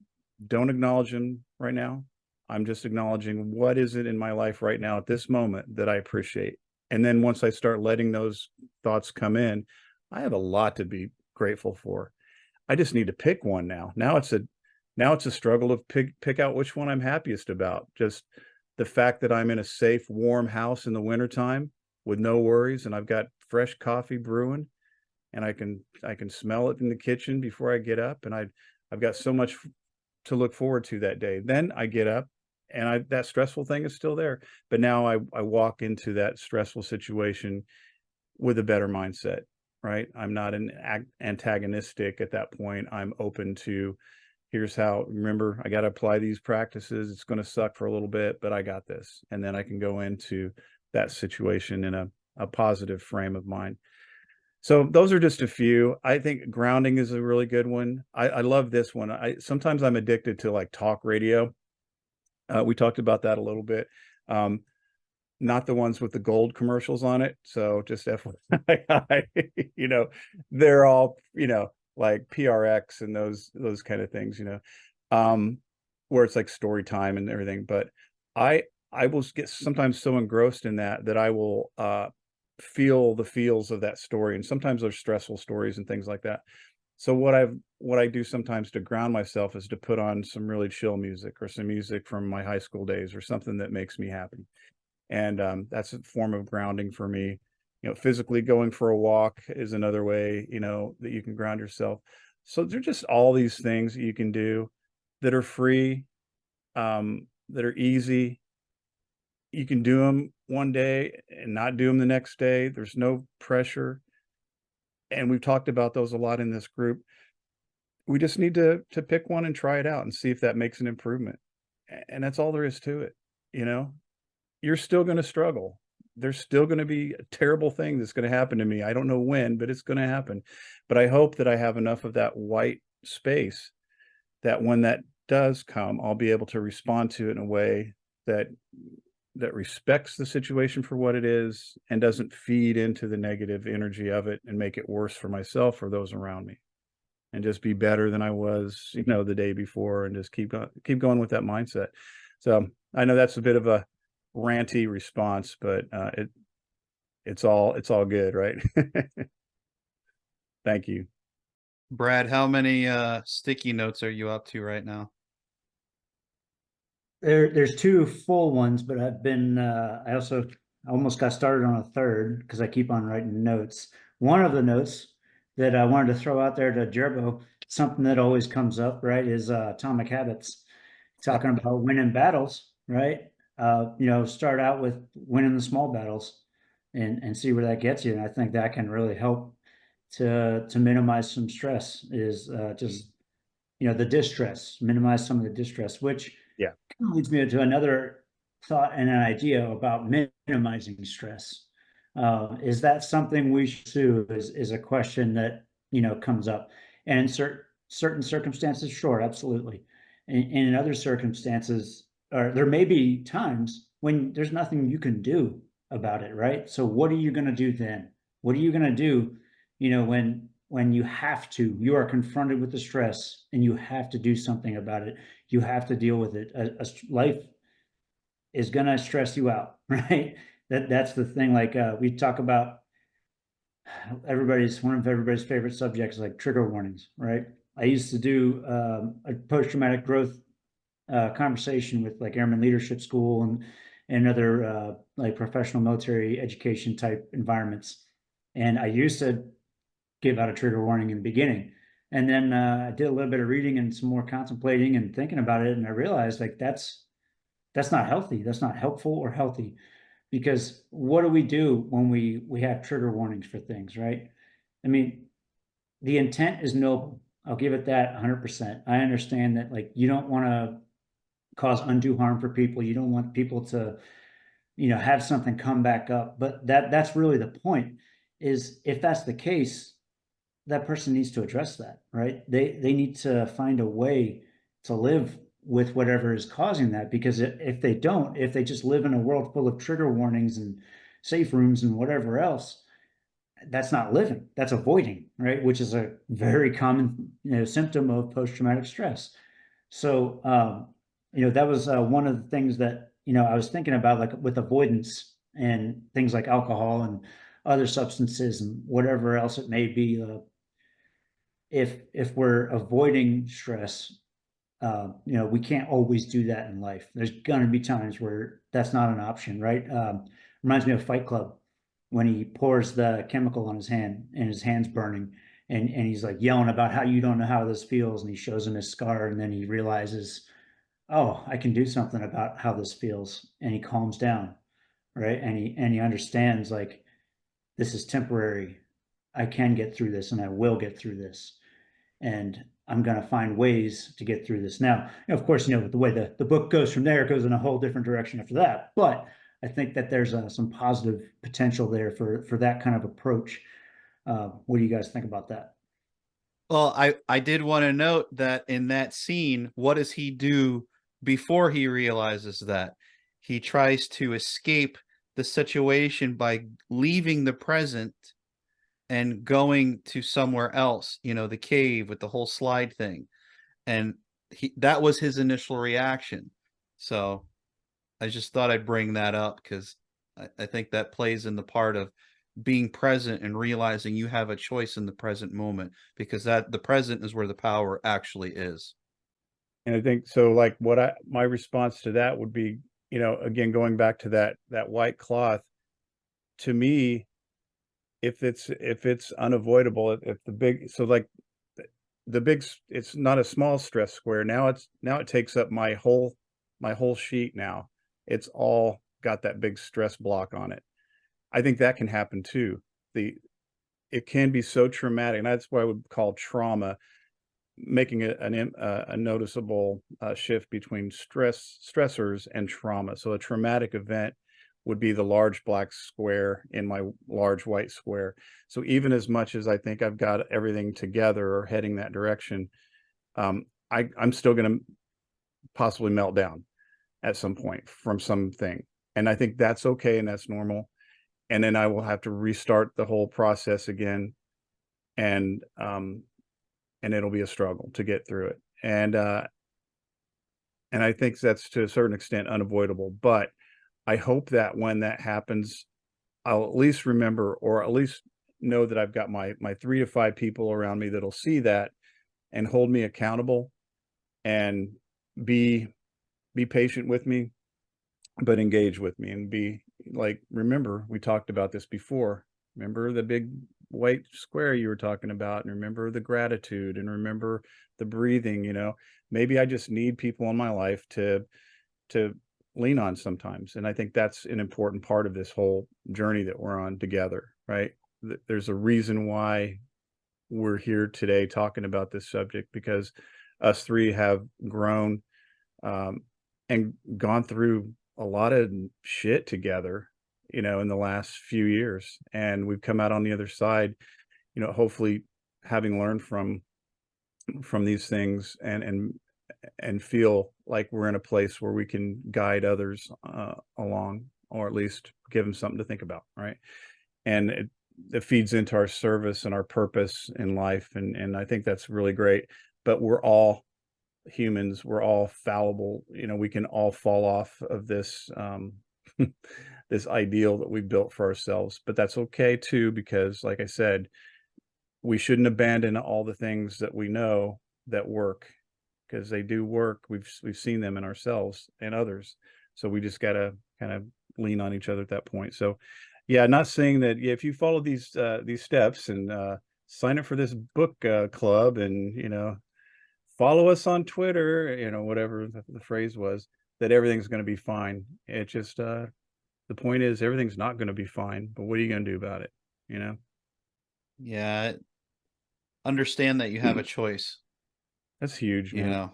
don't acknowledge them right now. I'm just acknowledging what is it in my life right now at this moment that I appreciate. And then once I start letting those thoughts come in, I have a lot to be grateful for. I just need to pick one now. Now it's a struggle to pick out which one I'm happiest about. Just the fact that I'm in a safe, warm house in the wintertime with no worries, and I've got fresh coffee brewing, and I can smell it in the kitchen before I get up, and I've got so much to look forward to that day. Then I get up and that stressful thing is still there, but now I walk into that stressful situation with a better mindset, right? I'm not antagonistic at that point. I'm open to, here's how, remember, I got to apply these practices. It's going to suck for a little bit, but I got this. And then I can go into that situation in a positive frame of mind. So those are just a few. I think grounding is a really good one. I love this one. Sometimes I'm addicted to like talk radio. We talked about that a little bit. Not the ones with the gold commercials on it. So just FYI, you know, they're all, you know, like PRX and those kind of things, you know, where it's like story time and everything. But I will get sometimes so engrossed in that I will feel the feels of that story. And sometimes there's stressful stories and things like that. So what I do sometimes to ground myself is to put on some really chill music or some music from my high school days or something that makes me happy. And that's a form of grounding for me. You know, physically going for a walk is another way, you know, that you can ground yourself. So there're just all these things that you can do that are free that are easy. You can do them one day and not do them the next day. There's no pressure. And we've talked about those a lot in this group. We just need to pick one and try it out and see if that makes an improvement. And that's all there is to it. You know, you're still going to struggle. There's still going to be a terrible thing that's going to happen to me. I don't know when, but it's going to happen. But I hope that I have enough of that white space that when that does come, I'll be able to respond to it in a way that respects the situation for what it is and doesn't feed into the negative energy of it and make it worse for myself or those around me, and just be better than I was, you know, the day before, and just keep going with that mindset. So I know that's a bit of a ranty response, but it's all good, right? Thank you. Brad, how many sticky notes are you up to right now? There's 2 full ones, but I've been I almost got started on a third because I keep on writing notes. One of the notes that I wanted to throw out there to Gerbo, something that always comes up, right, is atomic habits. Talking about winning battles, right? You know, start out with winning the small battles and see where that gets you. And I think that can really help to minimize some stress, is just, you know, the distress, minimize some of the distress, which kind of leads me to another thought and an idea about minimizing stress. Is that something we should do? Is a question that, you know, comes up. And in certain circumstances, sure, absolutely. And in other circumstances, or there may be times when there's nothing you can do about it, right? So what are you going to do then? What are you going to do, you know, when you are confronted with the stress and you have to do something about it? You have to deal with it. Life is going to stress you out, right? That's the thing. Like we talk about one of everybody's favorite subjects, like trigger warnings, right? I used to do a post-traumatic growth conversation with like Airman Leadership School and other like professional military education type environments. And I used to give out a trigger warning in the beginning. And then I did a little bit of reading and some more contemplating and thinking about it. And I realized like that's not healthy. That's not helpful or healthy, because what do we do when we have trigger warnings for things, right? I mean, the intent is noble. I'll give it that 100%. I understand that, like, you don't want to cause undue harm for people. You don't want people to, you know, have something come back up. But that's really the point, is if that's the case, that person needs to address that, right? They need to find a way to live with whatever is causing that, because if they don't, if they just live in a world full of trigger warnings and safe rooms and whatever else, that's not living, that's avoiding, right? Which is a very common, you know, symptom of post-traumatic stress. So you know, that was one of the things that, you know, I was thinking about, like with avoidance and things like alcohol and other substances and whatever else it may be. If we're avoiding stress, you know, we can't always do that in life. There's going to be times where that's not an option, right? Reminds me of Fight Club, when he pours the chemical on his hand and his hand's burning, and he's like yelling about how you don't know how this feels, and he shows him his scar, and then he realizes, oh, I can do something about how this feels, and he calms down, right? And he understands, like, this is temporary. I can get through this, and I will get through this, and I'm going to find ways to get through this. Now, of course, you know, the way the book goes from there, it goes in a whole different direction after that. But I think that there's some positive potential there for that kind of approach. What do you guys think about that? Well, I did want to note that in that scene, what does he do before he realizes that? He tries to escape the situation by leaving the present and going to somewhere else, you know, the cave with the whole slide thing. And that was his initial reaction. So I just thought I'd bring that up, because I think that plays in the part of being present and realizing you have a choice in the present moment, because that the present is where the power actually is. And I think so, like my response to that would be, you know, again, going back to that white cloth, to me, if it's unavoidable, if the big, so like the big, it's not a small stress square. Now it takes up my whole my whole sheet now, it's all got that big stress block on it. I think that can happen too. It can be so traumatic, and that's what I would call trauma, making it a noticeable shift between stressors and trauma. So a traumatic event would be the large black square in my large white square. So even as much as I think I've got everything together or heading that direction, I'm still going to possibly melt down at some point from something. And I think that's okay and that's normal. And then I will have to restart the whole process again. And it'll be a struggle to get through it. And I think that's to a certain extent unavoidable, but I hope that when that happens, I'll at least remember, or at least know that I've got my 3 to 5 people around me that'll see that and hold me accountable and be patient with me, but engage with me and be like, remember, we talked about this before. Remember the big white square you were talking about, and remember the gratitude, and remember the breathing. Maybe I just need people in my life to lean on sometimes. And I think that's an important part of this whole journey that we're on together, right? There's a reason why we're here today talking about this subject, because us three have grown and gone through a lot of shit together, in the last few years. And we've come out on the other side, hopefully having learned from these things and feel like we're in a place where we can guide others along, or at least give them something to think about, right? And it feeds into our service and our purpose in life. And I think that's really great. But we're all humans, we're all fallible. We can all fall off of this this ideal that we built for ourselves. But that's okay too, because like I said, we shouldn't abandon all the things that we know that work, because they do work. We've seen them in ourselves and others. So we just got to kind of lean on each other at that point. So yeah, not saying that if you follow these steps and sign up for this book club, and follow us on Twitter, whatever the phrase was, that everything's going to be fine. It just the point is, everything's not going to be fine, but what are you going to do about it? Yeah. Understand that you have a choice. That's huge, man.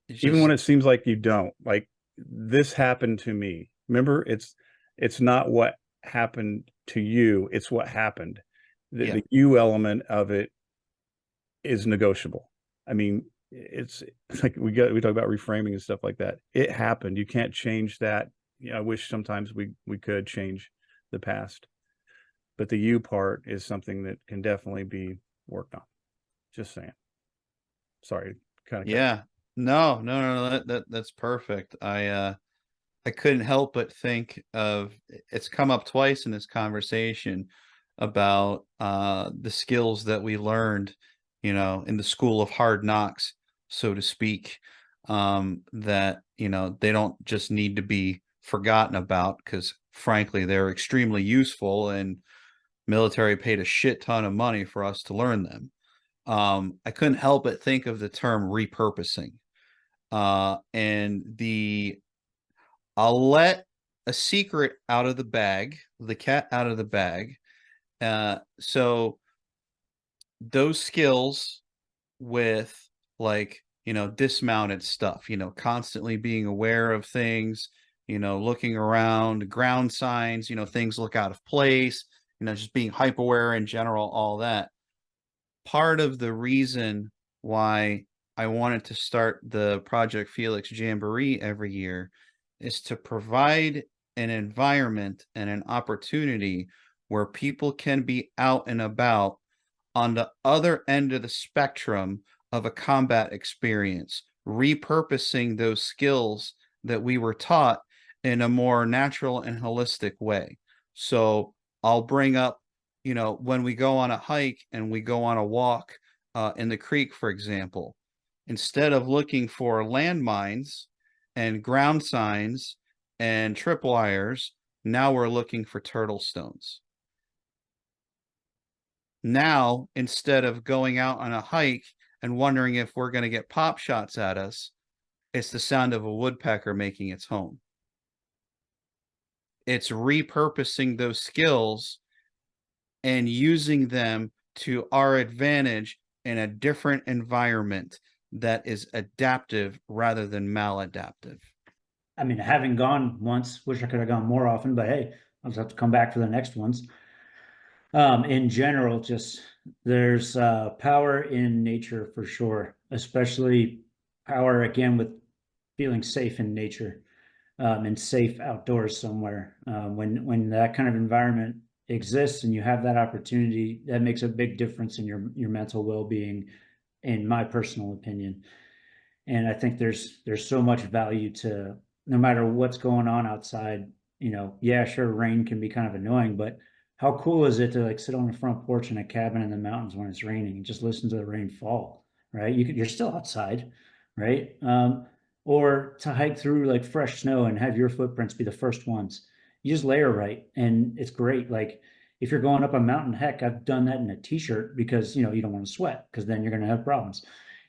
Even when it seems like you don't. Like, this happened to me. Remember, it's not what happened to you, it's what happened. The you element of it is negotiable. I mean, it's like we talk about reframing and stuff like that. It happened. You can't change that. I wish sometimes we could change the past, but the you part is something that can definitely be worked on. Just saying. Sorry, kind of. Yeah. No. That's perfect. I couldn't help but think of, it's come up twice in this conversation about the skills that we learned, in the school of hard knocks, so to speak, that, they don't just need to be forgotten about, because frankly, they're extremely useful, and military paid a shit ton of money for us to learn them. I couldn't help but think of the term repurposing. And I'll let a secret out of the bag, the cat out of the bag. So those skills with, like, dismounted stuff, constantly being aware of things, looking around, ground signs, things look out of place, just being hyper aware in general, all that. Part of the reason why I wanted to start the Project Felix Jamboree every year is to provide an environment and an opportunity where people can be out and about on the other end of the spectrum of a combat experience, repurposing those skills that we were taught in a more natural and holistic way. So I'll bring up, when we go on a hike and we go on a walk in the creek, for example, instead of looking for landmines and ground signs and tripwires, now we're looking for turtle stones. Now, instead of going out on a hike and wondering if we're going to get pop shots at us, It's the sound of a woodpecker making its home. It's repurposing those skills and using them to our advantage in a different environment that is adaptive rather than maladaptive. I mean, having gone once, wish I could have gone more often, but hey, I'll just have to come back for the next ones. In general, just there's power in nature for sure, especially power again with feeling safe in nature, and safe outdoors somewhere. When that kind of environment exists and you have that opportunity, that makes a big difference in your mental well-being, in my personal opinion. And I think there's so much value to, no matter what's going on outside, yeah, sure, rain can be kind of annoying, but how cool is it to like sit on the front porch in a cabin in the mountains when it's raining and just listen to the rain fall, right? You're still outside, right? Or to hike through like fresh snow and have your footprints be the first ones. You just layer right, and it's great. Like if you're going up a mountain, heck, I've done that in a t-shirt because you don't want to sweat because then you're going to have problems.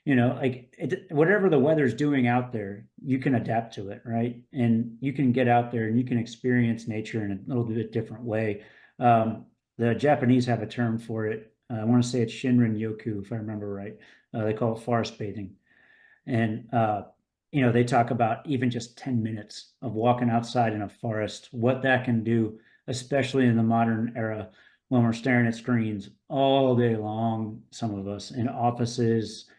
Like whatever the weather's doing out there, you can adapt to it, right? And you can get out there and you can experience nature in a little bit different way. The Japanese have a term for it. I want to say it's Shinrin Yoku, if I remember right. They call it forest bathing. And, they talk about even just 10 minutes of walking outside in a forest, what that can do, especially in the modern era when we're staring at screens all day long, some of us in offices,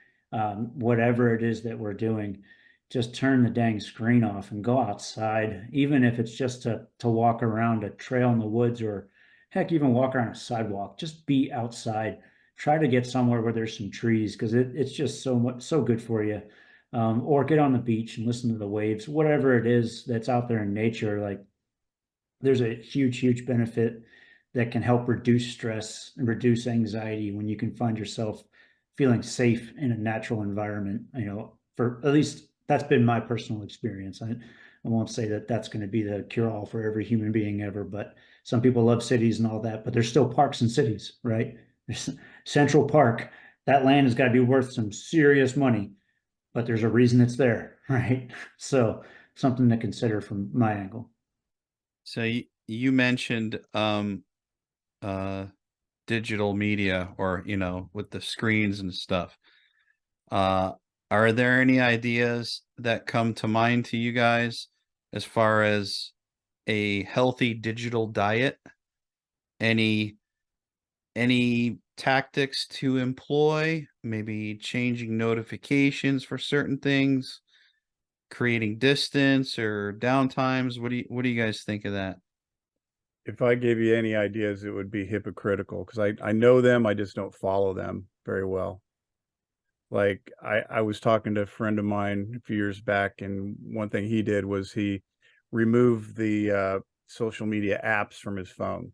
whatever it is that we're doing. Just turn the dang screen off and go outside, even if it's just to walk around a trail in the woods, or heck, even walk around a sidewalk. Just be outside. Try to get somewhere where there's some trees because it's just so good for you. Or get on the beach and listen to the waves, whatever it is that's out there in nature. Like there's a huge benefit that can help reduce stress and reduce anxiety when you can find yourself feeling safe in a natural environment. For at least that's been my personal experience. I won't say that that's going to be the cure all for every human being ever, but some people love cities and all that, but there's still parks and cities, right? There's Central Park. That land has got to be worth some serious money, but there's a reason it's there, right? So something to consider from my angle. So you mentioned digital media, or with the screens and stuff. Are there any ideas that come to mind to you guys as far as a healthy digital diet? Any tactics to employ? Maybe changing notifications for certain things, creating distance or downtimes. What do you guys think of that? If I gave you any ideas, it would be hypocritical because I know them, I just don't follow them very well. Like I was talking to a friend of mine a few years back, and one thing he did was he removed the social media apps from his phone,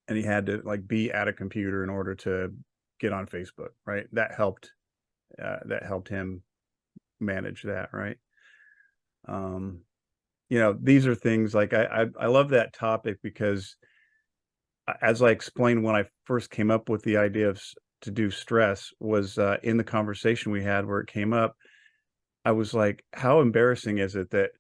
and he had to like be at a computer in order to get on Facebook, right? That helped him manage that, right? These are things like I love that topic because as I explained when I first came up with the idea of to do stress was in the conversation we had where it came up, I was like, how embarrassing is it that,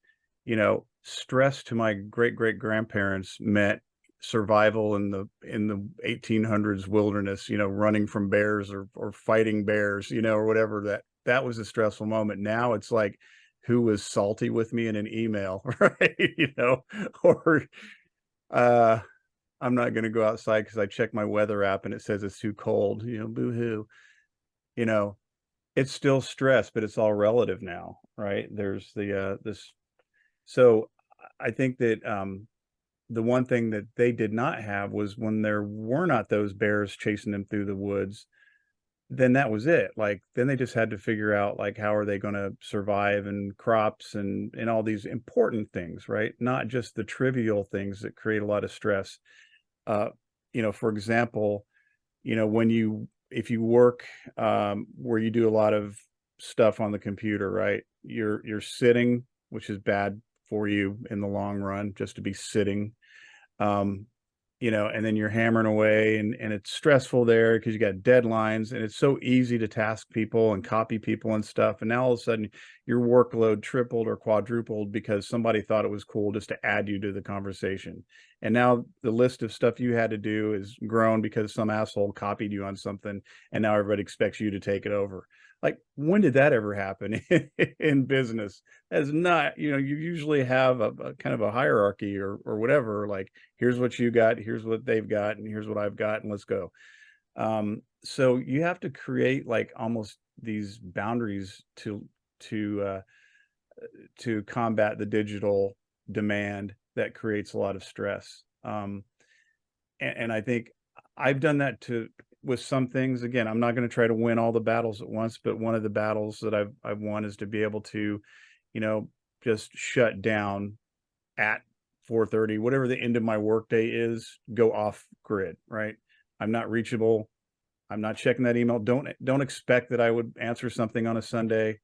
stress to my great-great-grandparents meant survival in the 1800s wilderness, running from bears or fighting bears, or whatever, that was a stressful moment. Now it's like, who was salty with me in an email, right? Or I'm not going to go outside because I checked my weather app and it says it's too cold, boo-hoo. It's still stress, but it's all relative now, right? There's this. So I think that the one thing that they did not have was when there were not those bears chasing them through the woods, then that was it. Like, then they just had to figure out, like, how are they going to survive, and crops and all these important things, right? Not just the trivial things that create a lot of stress. For example, if you work where you do a lot of stuff on the computer, right? You're sitting, which is bad for you in the long run, just to be sitting. and then you're hammering away and it's stressful there because you got deadlines and it's so easy to task people and copy people and stuff. And now all of a sudden your workload tripled or quadrupled because somebody thought it was cool just to add you to the conversation. And now the list of stuff you had to do is grown because some asshole copied you on something and now everybody expects you to take it over. Like, when did that ever happen in business? That's not, you usually have a kind of a hierarchy or whatever, like, here's what you got, here's what they've got, and here's what I've got, and let's go. So you have to create like almost these boundaries to combat the digital demand that creates a lot of stress. And I think I've done that with some things. Again, I'm not going to try to win all the battles at once, but one of the battles that I've won is to be able to, just shut down at 4:30, whatever the end of my workday is, go off grid, right? I'm not reachable. I'm not checking that email. Don't expect that I would answer something on a Sunday,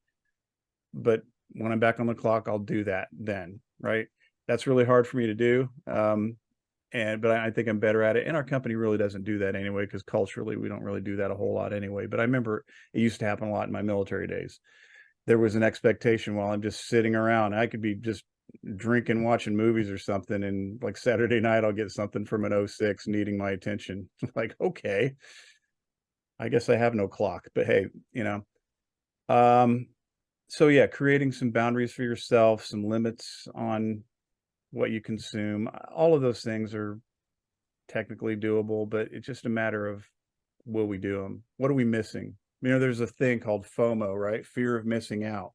but when I'm back on the clock, I'll do that then, right? That's really hard for me to do. But I think I'm better at it. And our company really doesn't do that anyway, because culturally we don't really do that a whole lot anyway. But I remember it used to happen a lot in my military days. There was an expectation while I'm just sitting around. I could be just drinking, watching movies or something, and like Saturday night I'll get something from an 06 needing my attention. Like, okay, I guess I have no clock, but hey, so yeah, creating some boundaries for yourself, some limits on what you consume, all of those things are technically doable, but it's just a matter of, will we do them? What are we missing? There's a thing called FOMO, right? Fear of missing out.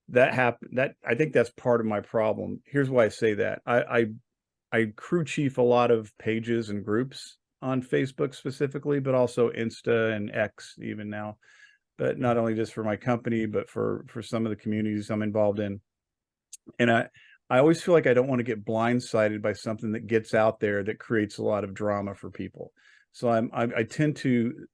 That I think that's part of my problem. Here's why I say that. I crew chief a lot of pages and groups on Facebook specifically, but also Insta and X even now. But not only just for my company, but for some of the communities I'm involved in. And I always feel like I don't want to get blindsided by something that gets out there that creates a lot of drama for people. So I tend to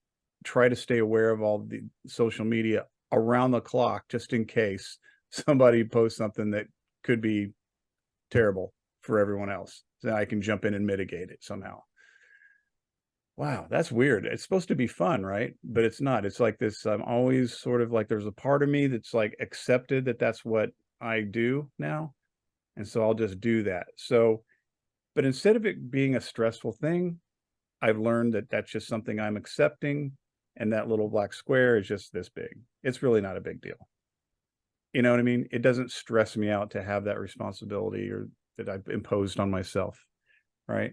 try to stay aware of all the social media around the clock, just in case somebody posts something that could be terrible for everyone else. So I can jump in and mitigate it somehow. Wow, that's weird. It's supposed to be fun, right? But it's not. It's like this, I'm always sort of like, there's a part of me that's like accepted that that's what I do now. And so I'll just do that. So, but instead of it being a stressful thing, I've learned that that's just something I'm accepting. And that little black square is just this big. It's really not a big deal. You know what I mean? It doesn't stress me out to have that responsibility or that I've imposed on myself, right?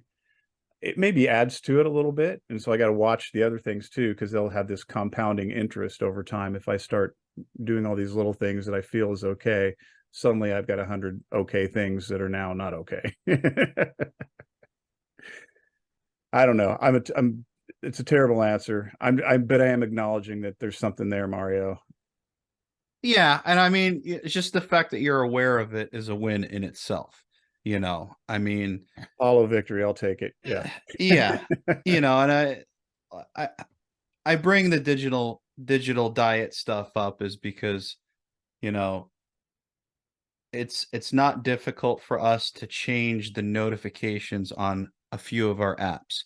It maybe adds to it a little bit. And so I got to watch the other things too, because they'll have this compounding interest over time. If I start doing all these little things that I feel is okay, suddenly I've got 100 okay things that are now not okay. I don't know. It's a terrible answer. But I am acknowledging that there's something there, Mario. Yeah. And I mean, it's just the fact that you're aware of it is a win in itself. Hollow victory. I'll take it. Yeah. Yeah. And I bring the digital diet stuff up is because, it's not difficult for us to change the notifications on a few of our apps,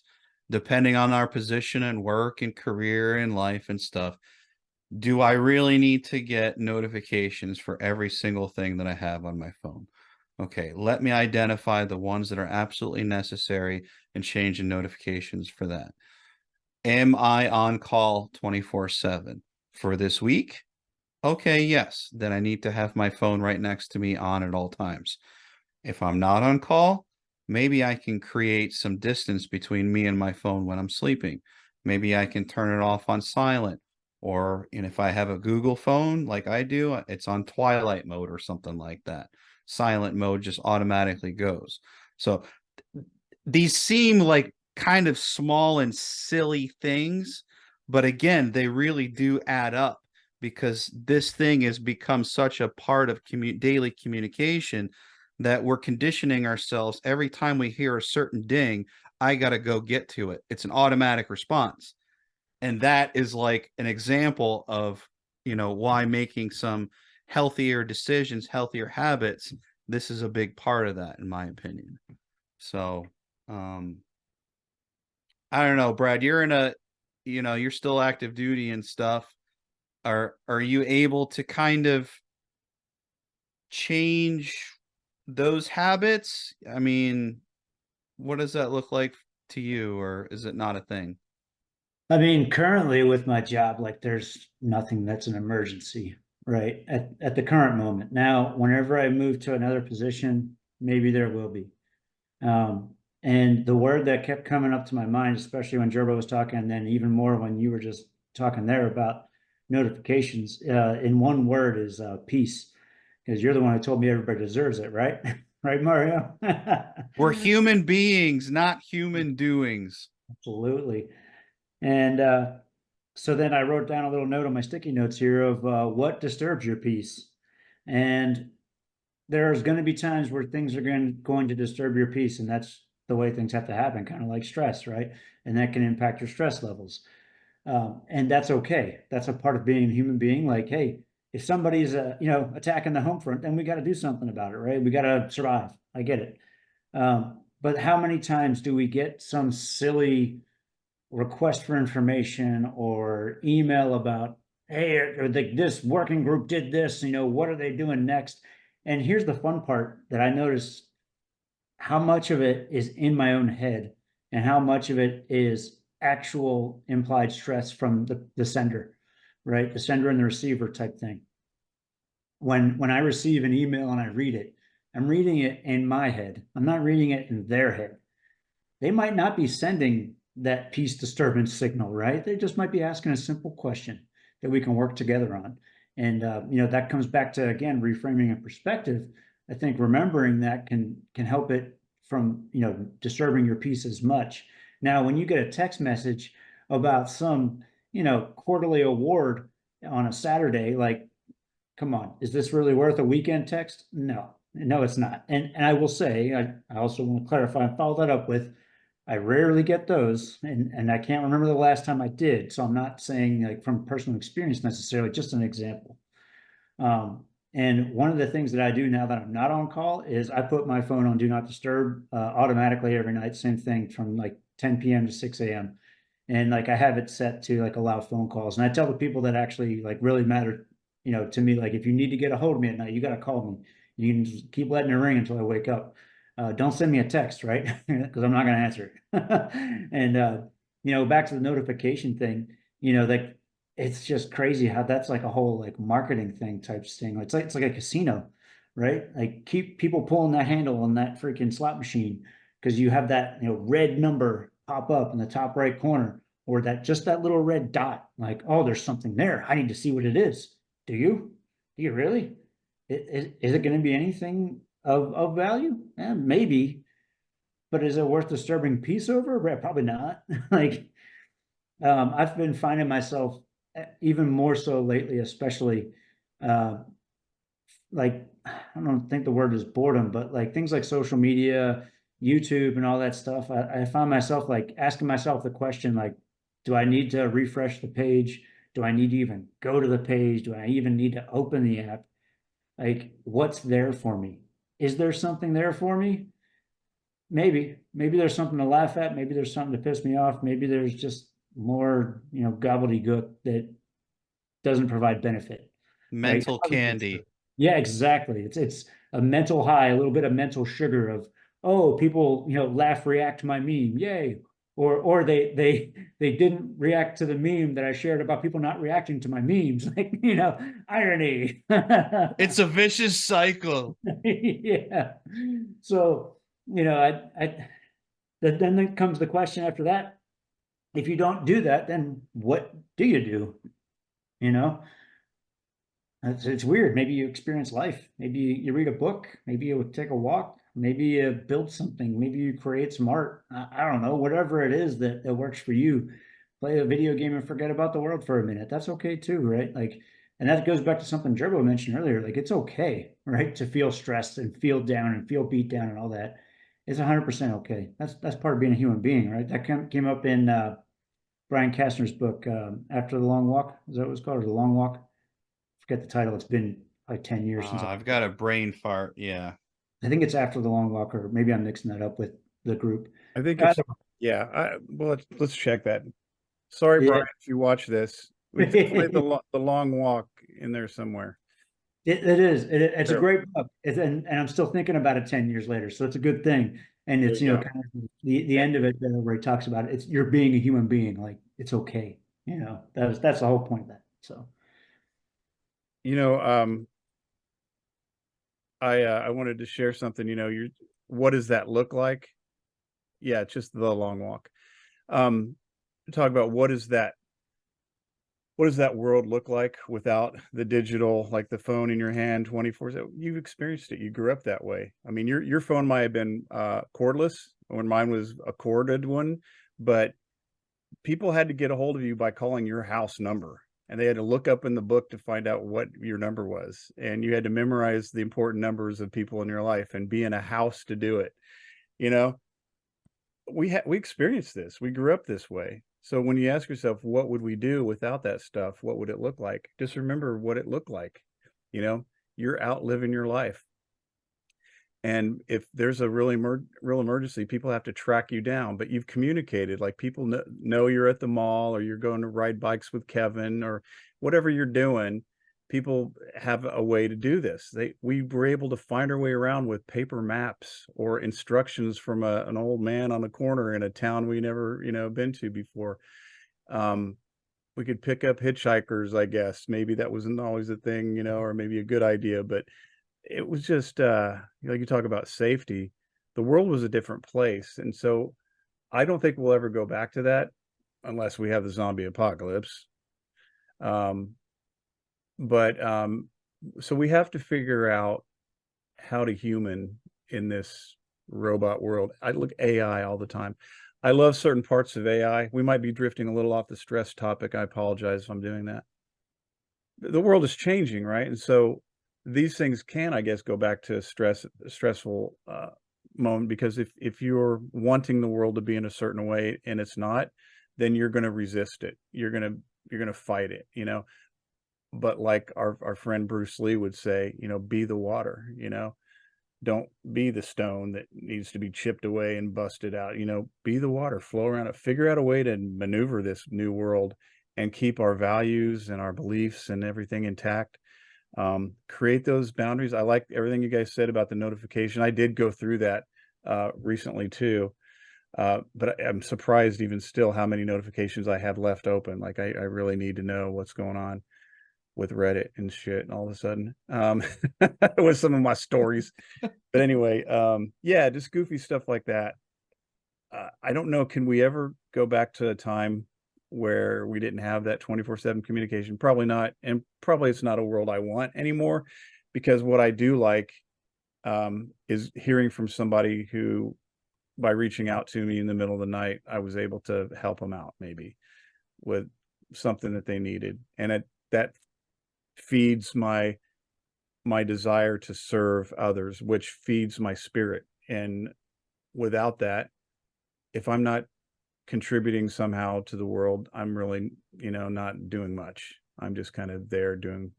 depending on our position and work and career and life and stuff. Do I really need to get notifications for every single thing that I have on my phone? Okay, let me identify the ones that are absolutely necessary and change the notifications for that. Am I on call 24/7 for this week? Okay, yes, then I need to have my phone right next to me on at all times. If I'm not on call, maybe I can create some distance between me and my phone when I'm sleeping. Maybe I can turn it off on silent. Or, if I have a Google phone like I do, it's on twilight mode or something like that. Silent mode just automatically goes. So these seem like kind of small and silly things, but again, they really do add up, because this thing has become such a part of daily communication that we're conditioning ourselves. Every time we hear a certain ding, I got to go get to it. It's an automatic response. And that is like an example of, why making some healthier decisions, healthier habits, this is a big part of that, in my opinion. So, I don't know, Brad, you're in a, you're still active duty and stuff. Are you able to kind of change those habits? I mean, what does that look like to you, or is it not a thing? I mean, currently with my job, like there's nothing that's an emergency, right? At the current moment. Now, whenever I move to another position, maybe there will be. And the word that kept coming up to my mind, especially when Gerbo was talking, and then even more when you were just talking there about notifications, in one word is peace. Because you're the one who told me everybody deserves it, right? Right, Mario? We're human beings, not human doings. Absolutely. And so then I wrote down a little note on my sticky notes here of what disturbs your peace. And there's going to be times where things are going to disturb your peace, and that's the way things have to happen, kind of like stress, right? And that can impact your stress levels. And that's okay. That's a part of being a human being. Like, hey, if somebody's attacking the home front, then we got to do something about it, right? We got to survive. I get it. But how many times do we get some silly request for information or email about, hey, this working group did this, what are they doing next? And here's the fun part that I noticed, how much of it is in my own head and how much of it is actual implied stress from the sender, right? The sender and the receiver type thing. When I receive an email and I read it, I'm reading it in my head. I'm not reading it in their head. They might not be sending that peace disturbance signal, right? They just might be asking a simple question that we can work together on. And that comes back to, again, reframing a perspective. I think remembering that can help it from disturbing your peace as much. Now, when you get a text message about some quarterly award on a Saturday, like, come on, is this really worth a weekend text? No, it's not. And I will say, I also want to clarify and follow that up with, I rarely get those, and I can't remember the last time I did. So I'm not saying like from personal experience necessarily, just an example. And one of the things that I do now that I'm not on call is I put my phone on do not disturb automatically every night. Same thing from like 10 p.m. to 6 a.m. And like I have it set to like allow phone calls. And I tell the people that actually like really matter, to me, like if you need to get a hold of me at night, you got to call me. You can just keep letting it ring until I wake up. Don't send me a text, right? Because I'm not going to answer it. And back to the notification thing, like it's just crazy how that's like a whole like marketing thing type thing. It's like a casino, right? Like keep people pulling that handle on that freaking slot machine because you have that red number pop up in the top right corner, or that little red dot. Like, oh, there's something there. I need to see what it is. Do you? Do you really? Is it going to be anything of value? Maybe, but is it worth disturbing peace over? Probably not. Like, I've been finding myself even more so lately, especially, like, I don't think the word is boredom, but like things like social media, YouTube, and all that stuff. I find myself like asking myself the question, like, do I need to refresh the page? Do I need to even go to the page? Do I even need to open the app? Like, what's there for me? Is there something there for me? Maybe there's something to laugh at. Maybe there's something to piss me off. Maybe there's just more, gobbledygook that doesn't provide benefit. Right? Mental candy. Yeah, exactly. It's a mental high, a little bit of mental sugar of, oh, people, laugh, react to my meme. Yay. Or they didn't react to the meme that I shared about people not reacting to my memes. Like, irony. It's a vicious cycle. Yeah. So, then comes the question after that. If you don't do that, then what do you do? It's weird. Maybe you experience life. Maybe you read a book. Maybe you take a walk. Maybe you build something. Maybe you create some art. I don't know. Whatever it is that works for you. Play a video game and forget about the world for a minute. That's okay too, right? Like, and that goes back to something Gerbo mentioned earlier. Like, it's okay, right, to feel stressed and feel down and feel beat down and all that. It's 100% okay. That's part of being a human being, right? That came up in Brian Kastner's book, After the Long Walk. Is that what it's called? Or The Long Walk? Forget the title. It's been like 10 years since I've got a brain fart. Yeah. I think it's After the Long Walk, or maybe I'm mixing that up with the group. I think it's Yeah, well, let's check that. Sorry, Yeah. Brian, if you watch this. We definitely the long walk in there somewhere. It is. It's a Sure. great book. And I'm still thinking about it 10 years later. So it's a good thing. And There it's, you go. kind of the end of it where he talks about it. It's you're being a human being. Like it's okay. That's the whole point of that. So I wanted to share something, what does that look like? Yeah, it's just the long walk. Talk about what does that world look like without the digital, like the phone in your hand 24/7? You've experienced it. You grew up that way. I mean, your phone might have been cordless when mine was a corded one, but people had to get a hold of you by calling your house number, and they had to look up in the book to find out what your number was, and you had to memorize the important numbers of people in your life and be in a house to do it. You know, we experienced this. We grew up this way. So when you ask yourself, what would we do without that stuff? What would it look like? Just remember what it looked like. You're out living your life. And if there's a real emergency, people have to track you down, but you've communicated, like people know you're at the mall or you're going to ride bikes with Kevin or whatever you're doing. People have a way to do this. We were able to find our way around with paper maps or instructions from an old man on a corner in a town we never, been to before. We could pick up hitchhikers, I guess. Maybe that wasn't always a thing, or maybe a good idea, but it was just you talk about safety. The world was a different place, and so I don't think we'll ever go back to that unless we have the zombie apocalypse. But so we have to figure out how to human in this robot world. I look AI all the time. I love certain parts of AI. We might be drifting a little off the stress topic. I apologize if I'm doing that. The world is changing, right? And so these things can, I guess, go back to stressful moment, because if you're wanting the world to be in a certain way and it's not, then you're going to resist it. You're going to fight it, But like our friend Bruce Lee would say, be the water, don't be the stone that needs to be chipped away and busted out, be the water, flow around it, figure out a way to maneuver this new world and keep our values and our beliefs and everything intact. Create those boundaries. I like everything you guys said about the notification. I did go through that recently too. But I'm surprised even still how many notifications I have left open. Like I really need to know what's going on with Reddit and shit, and all of a sudden with some of my stories. But anyway, yeah, just goofy stuff like that. I don't know, can we ever go back to a time where we didn't have that 24/7 communication? Probably not, and probably it's not a world I want anymore, because what I do like is hearing from somebody who, by reaching out to me in the middle of the night, I was able to help them out maybe with something that they needed, and that feeds my desire to serve others, which feeds my spirit. And without that, if I'm not contributing somehow to the world, I'm really, not doing much. I'm just kind of there doing,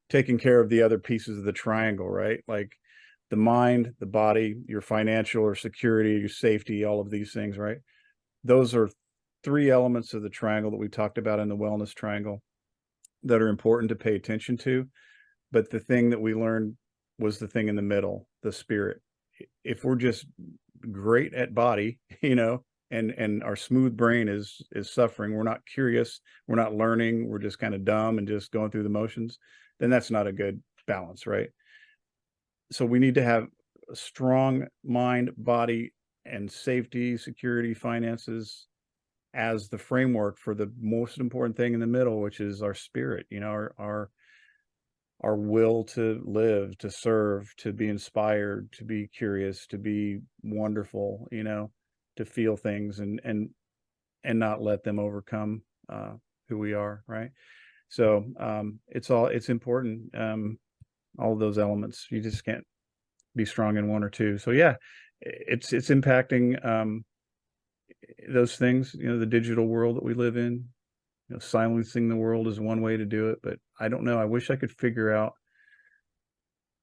taking care of the other pieces of the triangle, right? Like the mind, the body, your financial or security, your safety, all of these things, right? Those are three elements of the triangle that we talked about in the wellness triangle that are important to pay attention to. But the thing that we learned was the thing in the middle, the spirit. If we're just great at body, and our smooth brain is suffering, we're not curious, we're not learning, we're just kind of dumb and just going through the motions, then that's not a good balance, right? So we need to have a strong mind, body, and safety, security, finances as the framework for the most important thing in the middle, which is our spirit, our will to live, to serve, to be inspired, to be curious, to be wonderful, to feel things and not let them overcome who we are, right? So it's important, all of those elements. You just can't be strong in one or two. So yeah, it's impacting those things, the digital world that we live in. Silencing the world is one way to do it, but I don't know. I wish I could figure out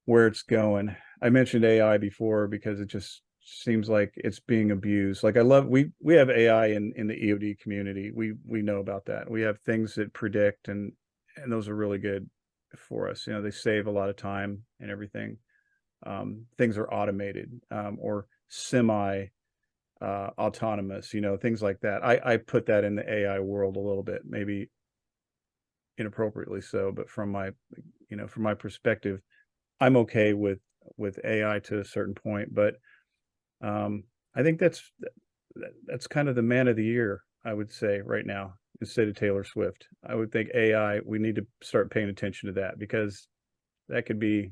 where it's going. I mentioned AI before because it just seems like it's being abused. Like we have AI in the EOD community. We know about that. We have things that predict, and those are really good for us. They save a lot of time and everything. Things are automated, or semi autonomous, things like that. I put that in the AI world a little bit, maybe inappropriately so, but from my perspective, I'm okay with AI to a certain point. But I think that's kind of the man of the year, I would say, right now, instead of Taylor Swift. I would think AI, we need to start paying attention to that, because that could be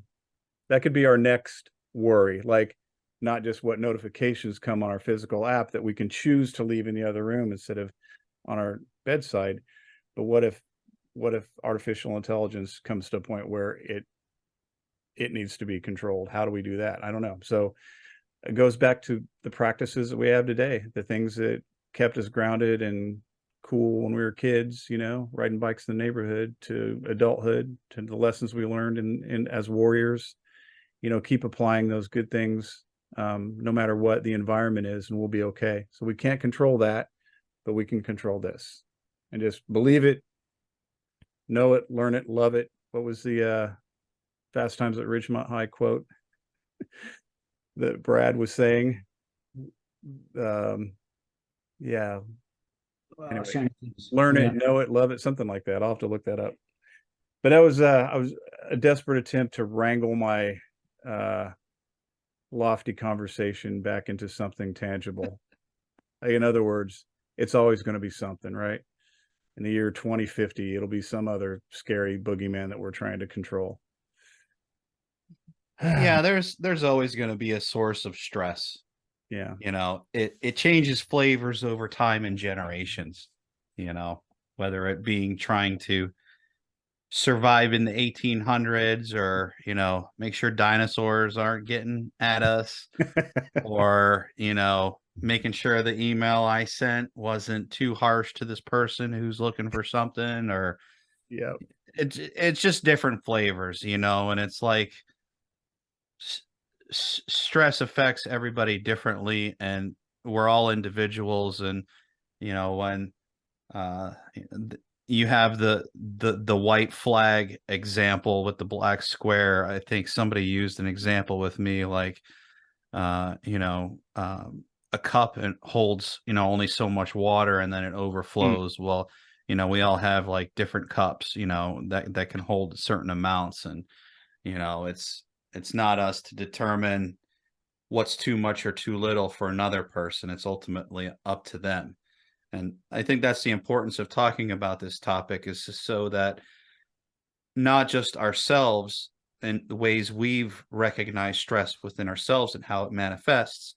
our next worry. Like, not just what notifications come on our physical app that we can choose to leave in the other room instead of on our bedside, but what if artificial intelligence comes to a point where it needs to be controlled? How do we do that? I don't know. So it goes back to the practices that we have today, the things that kept us grounded and cool when we were kids, riding bikes in the neighborhood, to adulthood, to the lessons we learned in as warriors. Keep applying those good things, no matter what the environment is, and we'll be okay. So we can't control that, but we can control this, and just believe it, know it, learn it, love it. What was the Fast Times at Ridgemont High quote that Brad was saying? Yeah. Anyway, learn it, know it, love it, something like that. I'll have to look that up. But that was a desperate attempt to wrangle my lofty conversation back into something tangible. In other words, it's always going to be something, right? In the year 2050, it'll be some other scary boogeyman that we're trying to control. Yeah, there's always going to be a source of stress. Yeah. It changes flavors over time and generations, whether it being trying to survive in the 1800s, or make sure dinosaurs aren't getting at us, or making sure the email I sent wasn't too harsh to this person who's looking for something, or yeah, it's just different flavors, and it's like stress affects everybody differently, and we're all individuals. And when you have the white flag example with the black square, I think somebody used an example with me, like a cup and holds only so much water, and then it overflows. Well, we all have like different cups that can hold certain amounts, and it's not us to determine what's too much or too little for another person. It's ultimately up to them. And I think that's the importance of talking about this topic, is so that not just ourselves and the ways we've recognized stress within ourselves and how it manifests,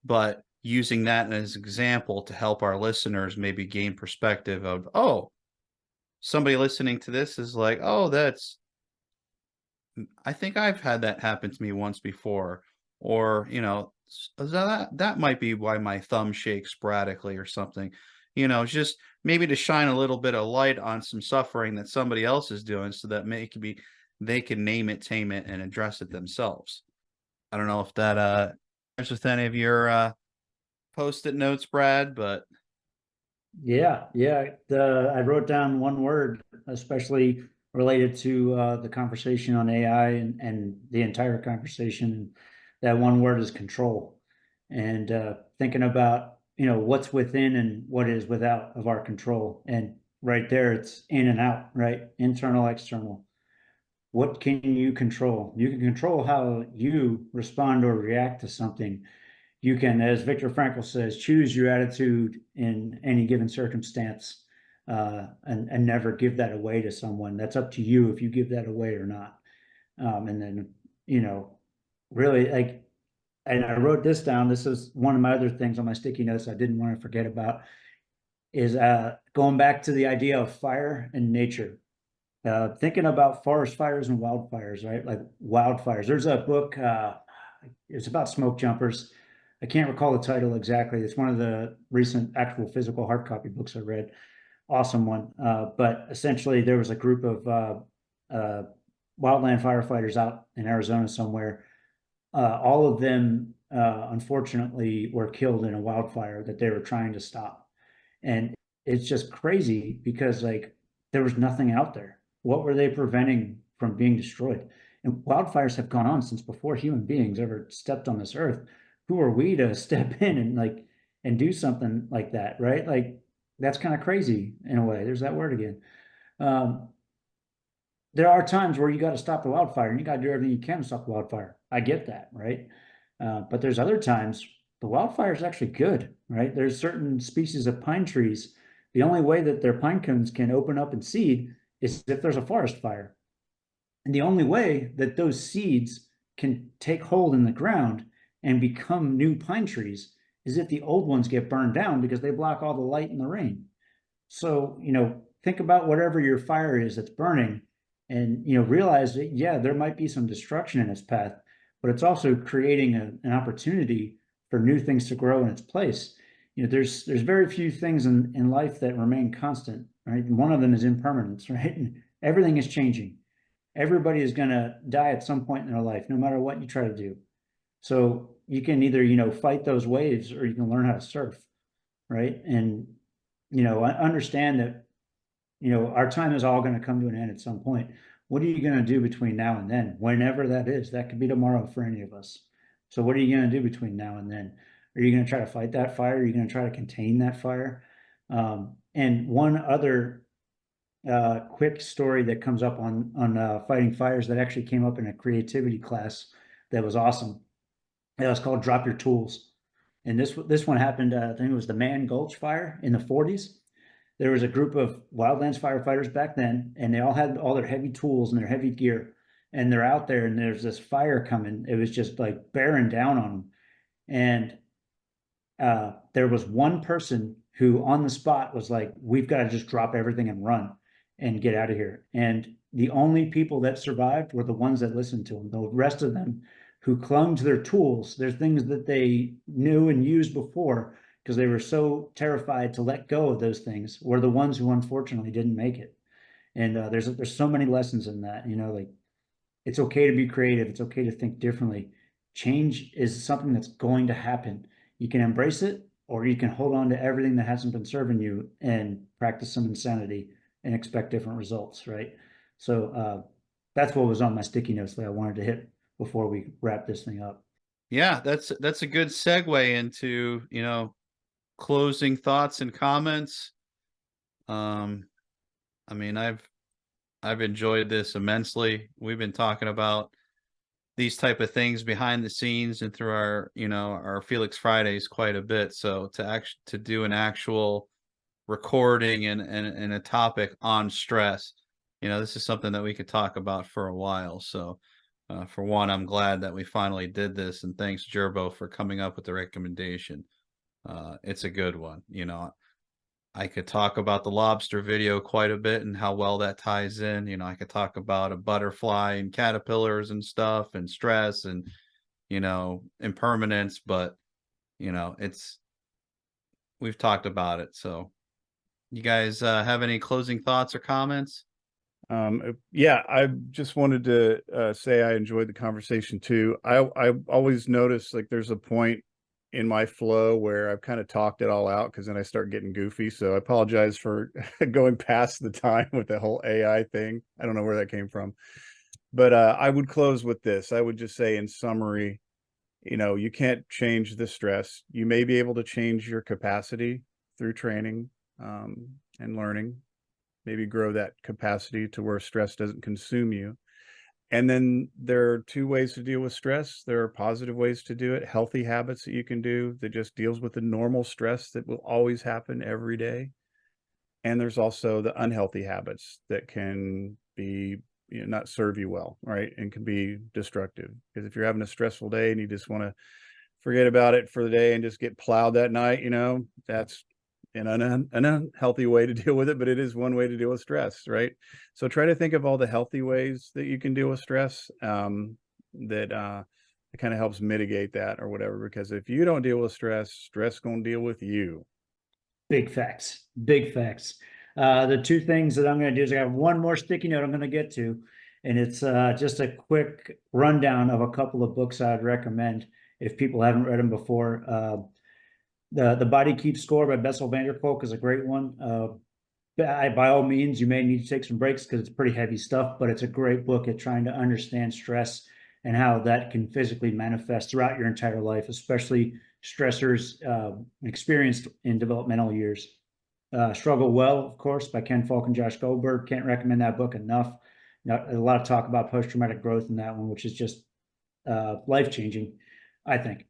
but using that as an example to help our listeners maybe gain perspective of, oh, somebody listening to this is like, oh, I think I've had that happen to me once before, or, that might be why my thumb shakes sporadically or something. Just maybe to shine a little bit of light on some suffering that somebody else is doing, so that maybe they can name it, tame it, and address it themselves. I don't know if that is with any of your post-it notes, Brad, but Yeah. I wrote down one word, especially related to the conversation on AI and the entire conversation. That one word is control. And thinking about what's within and what is without of our control. And right there, it's in and out, right? Internal, external. What can you control? You can control how you respond or react to something. You can, as Viktor Frankl says, choose your attitude in any given circumstance, and never give that away to someone. That's up to you if you give that away or not. And then, really, like, and I wrote this down. This is one of my other things on my sticky notes I didn't want to forget about, is going back to the idea of fire and nature. Thinking about forest fires and wildfires, right? Like wildfires. There's a book, it's about smoke jumpers. I can't recall the title exactly. It's one of the recent actual physical hard copy books I read. Awesome one. But essentially, there was a group of wildland firefighters out in Arizona somewhere. All of them unfortunately were killed in a wildfire that they were trying to stop. And it's just crazy because like there was nothing out there. What were they preventing from being destroyed? And wildfires have gone on since before human beings ever stepped on this earth. Who are we to step in and like and do something like that, right? Like that's kind of crazy in a way. There's that word again. Um, there are times where you got to stop the wildfire and you got to do everything you can to stop the wildfire. I get that, right? But there's other times the wildfire is actually good, right? There's certain species of pine trees. The only way that their pine cones can open up and seed is if there's a forest fire. And the only way that those seeds can take hold in the ground and become new pine trees is if the old ones get burned down because they block all the light and the rain. So, think about whatever your fire is that's burning and, realize that, yeah, there might be some destruction in its path, but it's also creating an opportunity for new things to grow in its place. There's very few things in life that remain constant, right? And one of them is impermanence, right? And everything is changing. Everybody is going to die at some point in their life, no matter what you try to do. So you can either, fight those waves or you can learn how to surf, right? And, I understand that, our time is all going to come to an end at some point. What are you going to do between now and then? Whenever that is, that could be tomorrow for any of us. So what are you going to do between now and then? Are you going to try to fight that fire? Are you going to try to contain that fire? And one other quick story that comes up on fighting fires that actually came up in a creativity class that was awesome. It was called Drop Your Tools. And this one happened, I think it was the Man Gulch fire in the 40s. There was a group of wildlands firefighters back then, and they all had all their heavy tools and their heavy gear. And they're out there, and there's this fire coming. It was just like bearing down on them. And there was one person who on the spot was like, we've got to just drop everything and run and get out of here. And the only people that survived were the ones that listened to them. The rest of them who clung to their tools, their things that they knew and used before, because they were so terrified to let go of those things, were the ones who unfortunately didn't make it. And there's so many lessons in that, like it's okay to be creative. It's okay to think differently. Change is something that's going to happen. You can embrace it, or you can hold on to everything that hasn't been serving you and practice some insanity and expect different results, right? So that's what was on my sticky notes that I wanted to hit before we wrap this thing up. Yeah, that's a good segue into, closing thoughts and comments. I mean, I've enjoyed this immensely. We've been talking about these type of things behind the scenes and through our, our Felix Fridays quite a bit. So to do an actual recording and a topic on stress, this is something that we could talk about for a while. So for one, I'm glad that we finally did this, and thanks Gerbo for coming up with the recommendation. It's a good one. I could talk about the lobster video quite a bit and how well that ties in. I could talk about a butterfly and caterpillars and stuff and stress and, impermanence, but, we've talked about it. So you guys have any closing thoughts or comments? Yeah, I just wanted to say I enjoyed the conversation too. I always notice like there's a point in my flow where I've kind of talked it all out, because then I start getting goofy. So I apologize for going past the time with the whole AI thing. I don't know where that came from, but I would close with this. I would just say in summary, you can't change the stress. You may be able to change your capacity through training and learning, maybe grow that capacity to where stress doesn't consume you. And then there are two ways to deal with stress. There are positive ways to do it, healthy habits that you can do that just deals with the normal stress that will always happen every day. And there's also the unhealthy habits that can be, not serve you well, right? And can be destructive. Because if you're having a stressful day and you just want to forget about it for the day and just get plowed that night, that's an unhealthy way to deal with it, but it is one way to deal with stress, right? So try to think of all the healthy ways that you can deal with stress, that it kind of helps mitigate that or whatever, because if you don't deal with stress gonna deal with you. Big facts. Big facts. The two things that I'm going to do is I have one more sticky note I'm going to get to, and it's just a quick rundown of a couple of books I'd recommend if people haven't read them before. The Body Keeps Score by Bessel Kolk is a great one. By all means, you may need to take some breaks because it's pretty heavy stuff, but it's a great book at trying to understand stress and how that can physically manifest throughout your entire life, especially stressors experienced in developmental years. Struggle Well, of course, by Ken Falke and Josh Goldberg. Can't recommend that book enough. A lot of talk about post-traumatic growth in that one, which is just life-changing, I think.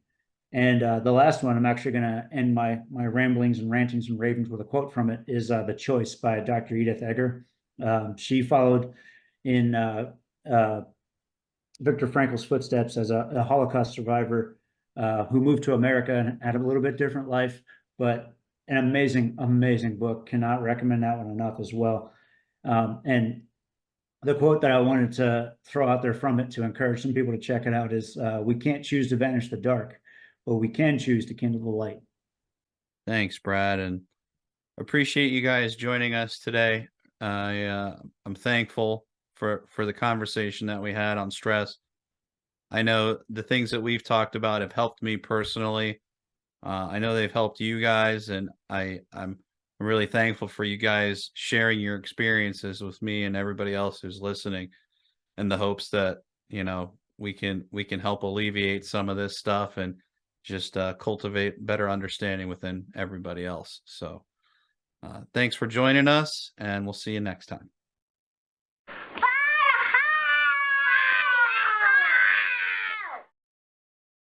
And the last one, I'm actually going to end my ramblings and rantings and ravings with a quote from it, is The Choice by Dr. Edith Eger. She followed in Viktor Frankl's footsteps as a Holocaust survivor who moved to America and had a little bit different life, but an amazing, amazing book. Cannot recommend that one enough as well. And the quote that I wanted to throw out there from it to encourage some people to check it out is, we can't choose to banish the dark, but we can choose to kindle the light. Thanks, Brad, and appreciate you guys joining us today. I'm thankful for the conversation that we had on stress. I know the things that we've talked about have helped me personally. I know they've helped you guys, and I'm really thankful for you guys sharing your experiences with me and everybody else who's listening, in the hopes that, you know, we can help alleviate some of this stuff and just cultivate better understanding within everybody else. So thanks for joining us, and we'll see you next time.